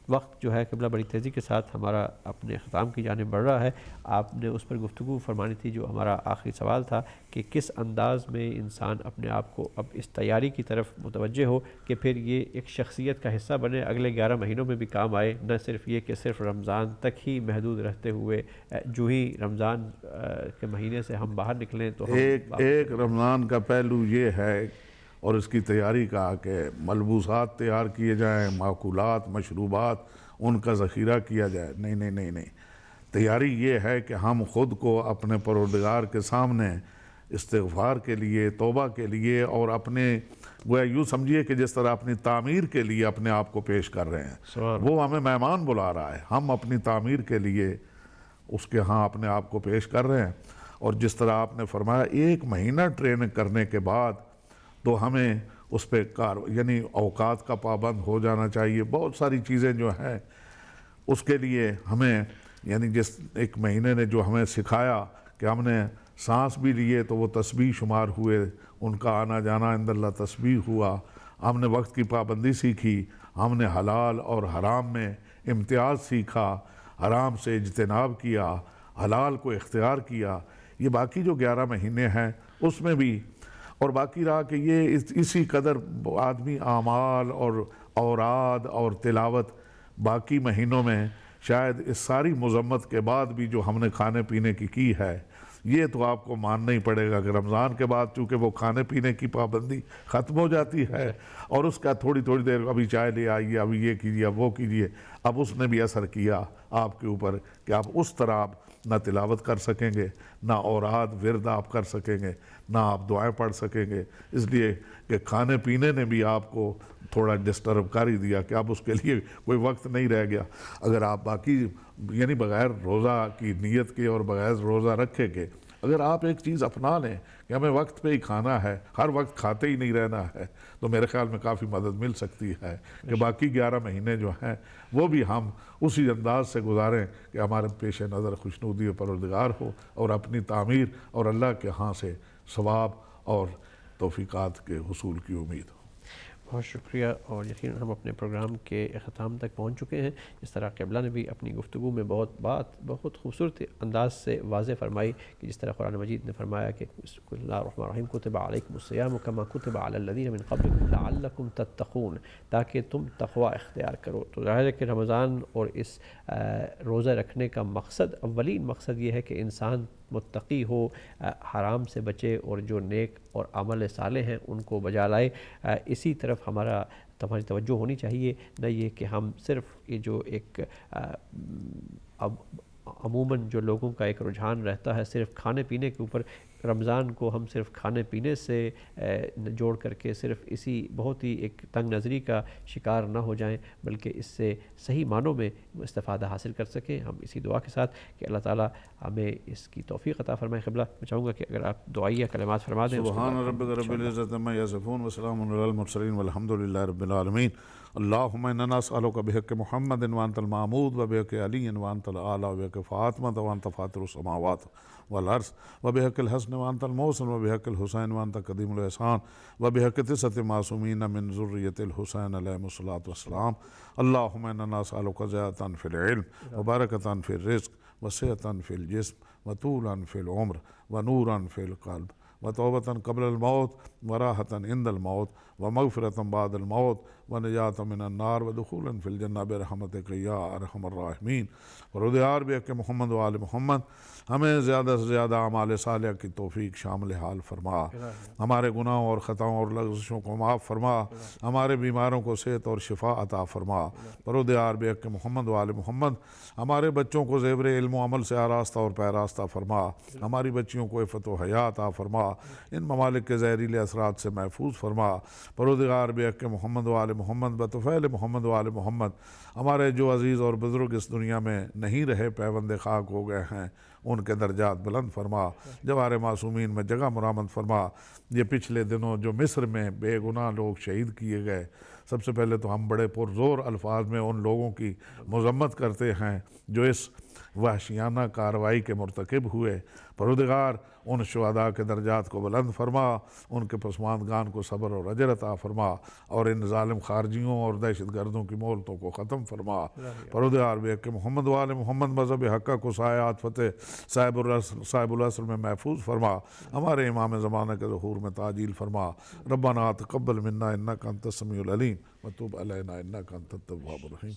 وقت جو ہے قبلہ بڑی تیزی کے ساتھ ہمارا اپنے اختتام کی جانب بڑھ رہا ہے۔ آپ نے اس پر گفتگو فرمانی تھی جو ہمارا آخری سوال تھا کہ کس انداز میں انسان اپنے آپ کو اب اس تیاری کی طرف متوجہ ہو کہ پھر یہ ایک شخصیت کا حصہ بنے، اگلے 11 مہینوں میں بھی کام آئے، نہ صرف یہ کہ صرف رمضان تک ہی محدود رہتے ہوئے جو ہی رمضان کے مہینے سے ہم باہر نکلیں تو ایک رمضان کا پہلو یہ ہے اور اس کی تیاری کا کہ ملبوسات تیار کیے جائیں، ماکولات مشروبات ان کا ذخیرہ کیا جائے، نہیں نہیں نہیں نہیں، تیاری یہ ہے کہ ہم خود کو اپنے پروردگار کے سامنے استغفار کے لیے، توبہ کے لیے، اور اپنے گویا یوں سمجھیے کہ جس طرح اپنی تعمیر کے لیے اپنے آپ کو پیش کر رہے ہیں۔ وہ ہمیں مہمان بلا رہا ہے، ہم اپنی تعمیر کے لیے اس کے ہاں اپنے آپ کو پیش کر رہے ہیں۔ اور جس طرح آپ نے فرمایا 1 مہینہ ٹریننگ کرنے کے بعد تو ہمیں اس پہ یعنی اوقات کا پابند ہو جانا چاہیے، بہت ساری چیزیں جو ہیں اس کے لیے ہمیں یعنی جس 1 مہینے نے جو ہمیں سکھایا کہ ہم نے سانس بھی لیے تو وہ تسبیح شمار ہوئے، ان کا آنا جانا عند اللہ تسبیح ہوا، ہم نے وقت کی پابندی سیکھی، ہم نے حلال اور حرام میں امتیاز سیکھا، حرام سے اجتناب کیا، حلال کو اختیار کیا۔ یہ باقی جو 11 مہینے ہیں اس میں بھی، اور باقی رہا کہ یہ اسی قدر آدمی اعمال اور اوراد اور تلاوت باقی مہینوں میں شاید اس ساری مذمت کے بعد بھی جو ہم نے کھانے پینے کی ہے، یہ تو آپ کو ماننا ہی پڑے گا کہ رمضان کے بعد چونکہ وہ کھانے پینے کی پابندی ختم ہو جاتی ہے اور اس کا تھوڑی دیر ابھی چائے لے آئیے، ابھی یہ کیجیے، اب وہ کیجیے، اب اس نے بھی اثر کیا آپ کے اوپر کہ آپ اس طرح نہ تلاوت کر سکیں گے، نہ اوراد ورد آپ کر سکیں گے، نہ آپ دعائیں پڑھ سکیں گے، اس لیے کہ کھانے پینے نے بھی آپ کو تھوڑا ڈسٹرب کر ہی دیا کہ اب اس کے لیے کوئی وقت نہیں رہ گیا۔ اگر آپ باقی یعنی بغیر روزہ کی نیت کے اور بغیر روزہ رکھے کے اگر آپ ایک چیز اپنا لیں کہ ہمیں وقت پہ ہی کھانا ہے، ہر وقت کھاتے ہی نہیں رہنا ہے، تو میرے خیال میں کافی مدد مل سکتی ہے کہ باقی 11 مہینے جو ہیں وہ بھی ہم اسی انداز سے گزاریں کہ ہمارے پیش نظر خوشنودی پروردگار ہو اور اپنی تعمیر اور اللہ کے ہاں سے ثواب اور توفیقات کے حصول کی امید ہو۔ بہت شکریہ، اور یقیناً ہم اپنے پروگرام کے اختتام تک پہنچ چکے ہیں۔ جس طرح قبلہ نے بھی اپنی گفتگو میں بہت خوبصورت انداز سے واضح فرمائی کہ جس طرح قرآن مجید نے فرمایا کہ بسم اللہ الرحمن الرحیم کتب علیکم الصیام کما کتب علی الذین من قبلکم لعلکم تتقون، تاکہ تم تقوی اختیار کرو۔ تو ظاہر ہے کہ رمضان اور اس روزہ رکھنے کا مقصد، اولین مقصد یہ ہے کہ انسان متقی ہو، حرام سے بچے، اور جو نیک اور عمل صالح ہیں ان کو بجا لائے۔ اسی طرف ہماری توجہ ہونی چاہیے، نہ یہ کہ ہم صرف یہ جو ایک عموماً جو لوگوں کا ایک رجحان رہتا ہے صرف کھانے پینے کے اوپر، رمضان کو ہم صرف کھانے پینے سے جوڑ کر کے صرف اسی بہت ہی ایک تنگ نظری کا شکار نہ ہو جائیں، بلکہ اس سے صحیح معنوں میں استفادہ حاصل کر سکیں۔ ہم اسی دعا کے ساتھ کہ اللہ تعالیٰ ہمیں اس کی توفیق عطا فرمائے۔ قبلہ میں چاہوں گا کہ اگر آپ دعائیہ کلمات فرما دیں۔ سبحان ربک رب العزت عما یصفون وسلام علی المرسلین والحمد للہ رب العالمین۔ اللہم انا نسألک بحق محمد وانت المعمود وبحق علی وانت الاعلی وبحق فاطمہ وانت فاطر السماوات والارض وبحق الحسن وانت المحسن وبحق الحسین وانت قدیم الاحسان وبحق 9 معصومین من ذریۃ الحسین علیہم الصلاۃ والسلام۔ اللہم انا نسألک زیادۃ فی العلم وبرکۃ فی الرزق وصحۃ فی الجسم وطولا فی العمر ونورا فی القلب وتوبة قبل الموت وراحة عند الموت ومغفرة بعد الموت ونجاة من النار ودخولا في الجنة برحمتك يا ارحم الراحمین۔ پروردگار بحق محمد و آل محمد ہمیں زیادہ سے زیادہ اعمال صالحہ کی توفیق شامل حال فرما، ہمارے گناہوں اور خطاؤں اور لغزشوں کو معاف فرما، ہمارے بیماروں کو صحت اور شفا عطا فرما۔ پروردگار بحق محمد و آل محمد ہمارے بچوں کو زیور علم و عمل سے آراستہ اور پیراستہ فرما، ہماری بچیوں کو عفت و حیا عطا فرما، ان ممالک کے زہریلے اثرات سے محفوظ فرما۔ پروردگار بحق محمد و آل محمد بطفیل محمد و آل محمد ہمارے جو عزیز اور بزرگ اس دنیا میں نہیں رہے، پیوند خاک ہو گئے ہیں، ان کے درجات بلند فرما، جوار معصومین میں جگہ مرامت فرما۔ یہ پچھلے دنوں جو مصر میں بے گناہ لوگ شہید کیے گئے، سب سے پہلے تو ہم بڑے پرزور الفاظ میں ان لوگوں کی مذمت کرتے ہیں جو اس وحشیانہ کارروائی کے مرتکب ہوئے۔ پروردگار ان شہداء کے درجات کو بلند فرما، ان کے پسماندگان کو صبر اور اجر عطا فرما، اور ان ظالم خارجیوں اور دہشت گردوں کی مہلتوں کو ختم فرما۔ پروردگار بحق محمد و آل محمد مذہب حقہ کو سایات فتح صاحب العصر میں محفوظ فرما، ہمارے امام زمانہ کے ظہور میں تعجیل فرما۔ ربنا تقبل منا انک انت السمیع العلیم وتب علینا انک انت التواب الرحیم۔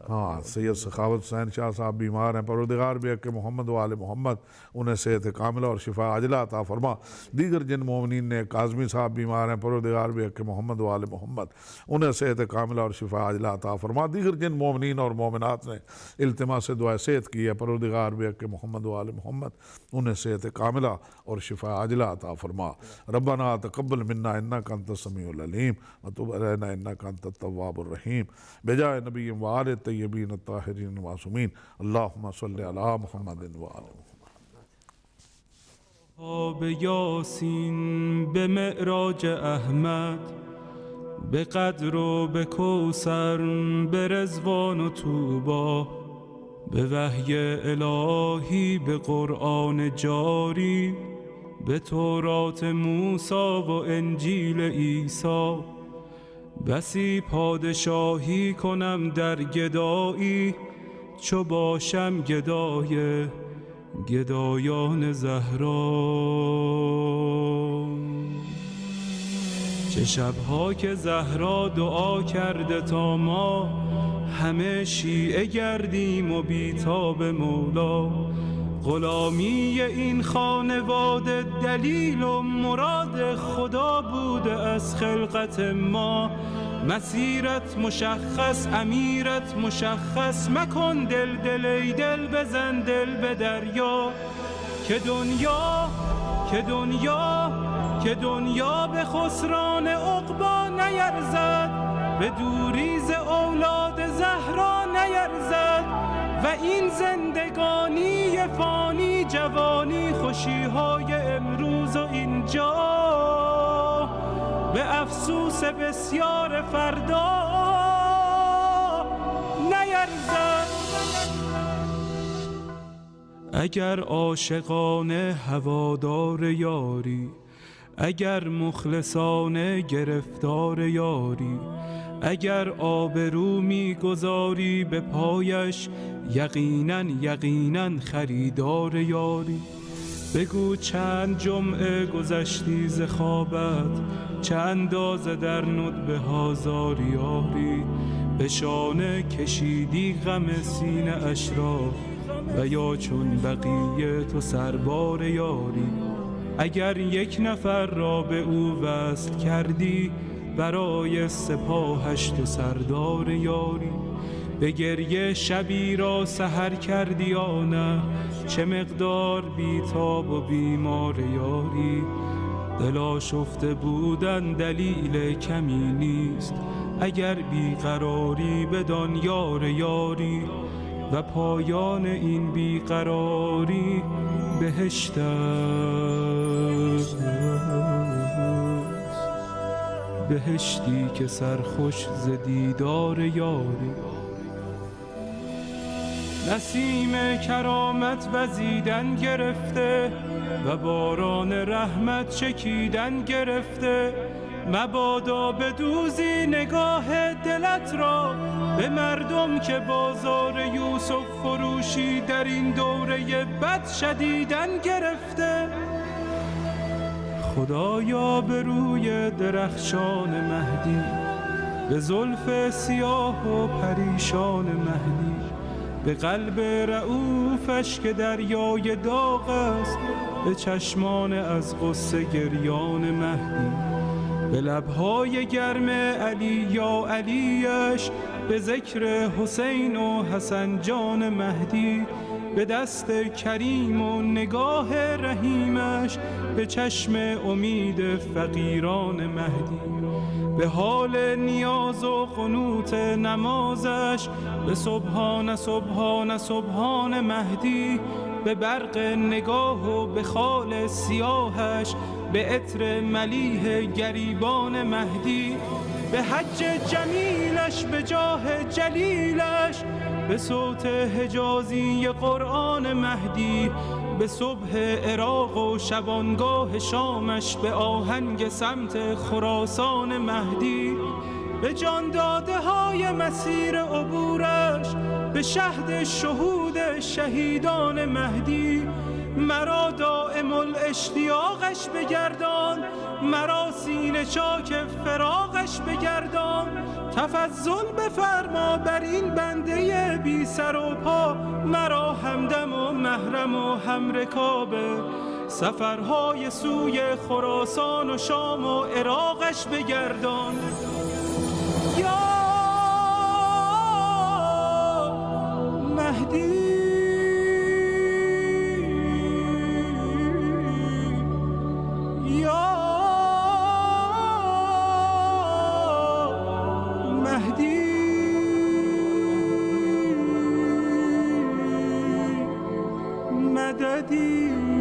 ہاں، سید سخاوت حسین شاہ صاحب بیمار ہیں، پروردگار بحق محمد و آل محمد انہیں صحت کاملہ اور شفا عاجلہ عطا فرما. دیگر جن مومنین نے کاظمی صاحب بیمار ہیں پروردگار بحق محمد و آل محمد انہیں صحت کاملہ اور شفا عاجلہ عطا فرما. دیگر جن مومنین اور مومنات نے التماس دعائے صحت کی ہے پروردگار بحق محمد و آل محمد انہیں صحت کاملہ اور شفا عاجلہ عطا فرما. ربنا تقبل منا انک انت السمیع العلیم وتب علینا انک انت التواب الرحیم بجائے نبی و آل طیبین الطاہرین المعصومین. اللہم صلی علی محمد و آل محمد. به یاسین به معراج احمد به قدر و به کوثر به رضوان و طوبی به وحی الهی به قرآن جاری به تورات موسی و انجیل عیسی بسی پادشاهی کنم در گدایی چو باشم گدای گدایان زهرا. چه شبها که زهرا دعا کرده تا ما همه شیعه گردیم و بیتاب مولا. غلامی این خانواده دلیل و مراد خدا بوده از خلقت ما. مسیرت مشخص امیرت مشخص مکن دل دل ای دل بزن دل به دریا. که دنیا به خسران عقبی نیرزد به دوریز اولاد زهرا نیرزد و این زندگانی فانی جوانی خوشیهای امروز و اینجا به افسوس بسیار فردا نیرزد. اگر عاشقانه هوادار یاری اگر مخلصانه گرفتار یاری اگر آبرو می‌گذاری به پایش یقیناً خریدار یاری. بگو چند جمعه گذشتی ز خوابت چه اندازه در ندبه ها زاری یاری. به شانه کشیدی غم سینه اش را و یا چون بقیه تو سربار یاری. اگر یک نفر را به او وصل کردی برای سپاهش تو سردار یاری. به گریه شبی را سحر کردی یا نه چه مقدار بیتاب و بیمار یاری. دل آشفته بودن دلیل کمی نیست اگر بیقراری بدان یار یاری. و پایان این بیقراری بهشت است بهشتی که سرخوش ز دیدار یاری. نسیم کرامت وزیدن گرفته و باران رحمت چکیدن گرفته. مبادا بدوزی نگاه دلت را به مردم که بازار یوسف فروشی در این دوره بد شدیدن گرفته. خدایا به روی درخشان مهدی به زلف سیاه و پریشان مهدی به قلب رؤوفش که دریای داغ است به چشمان از غصه گریان مهدی به لبهای گرم علی یا علیش به ذکر حسین و حسن جان مهدی به دست کریم و نگاه رحیمش به چشم امید فقیران مهدی به حال نیاز و قنوت نمازش به سبحان سبحان سبحان مهدی به برق نگاه و به خال سیاهش به عطر ملیح گریبان مهدی به حج جمیلش به جاه جلیلش به صوت حجازی قرآن مهدی به صبح عراق و شبانگاه شامش به آهنگ سمت خراسان مهدی به جان داده های مسیر عبورش به شهد شهود شهیدان مهدی مرا دائم الاشتیاقش بگردان مرا سینه چاک فراقش بگردان تفضل بفرما بر این بنده بی سر و پا، مرا همدم و محرم و همرکابه. سفرهای سوی خراسان و شام و عراقش بگردان. یا مهدی مددی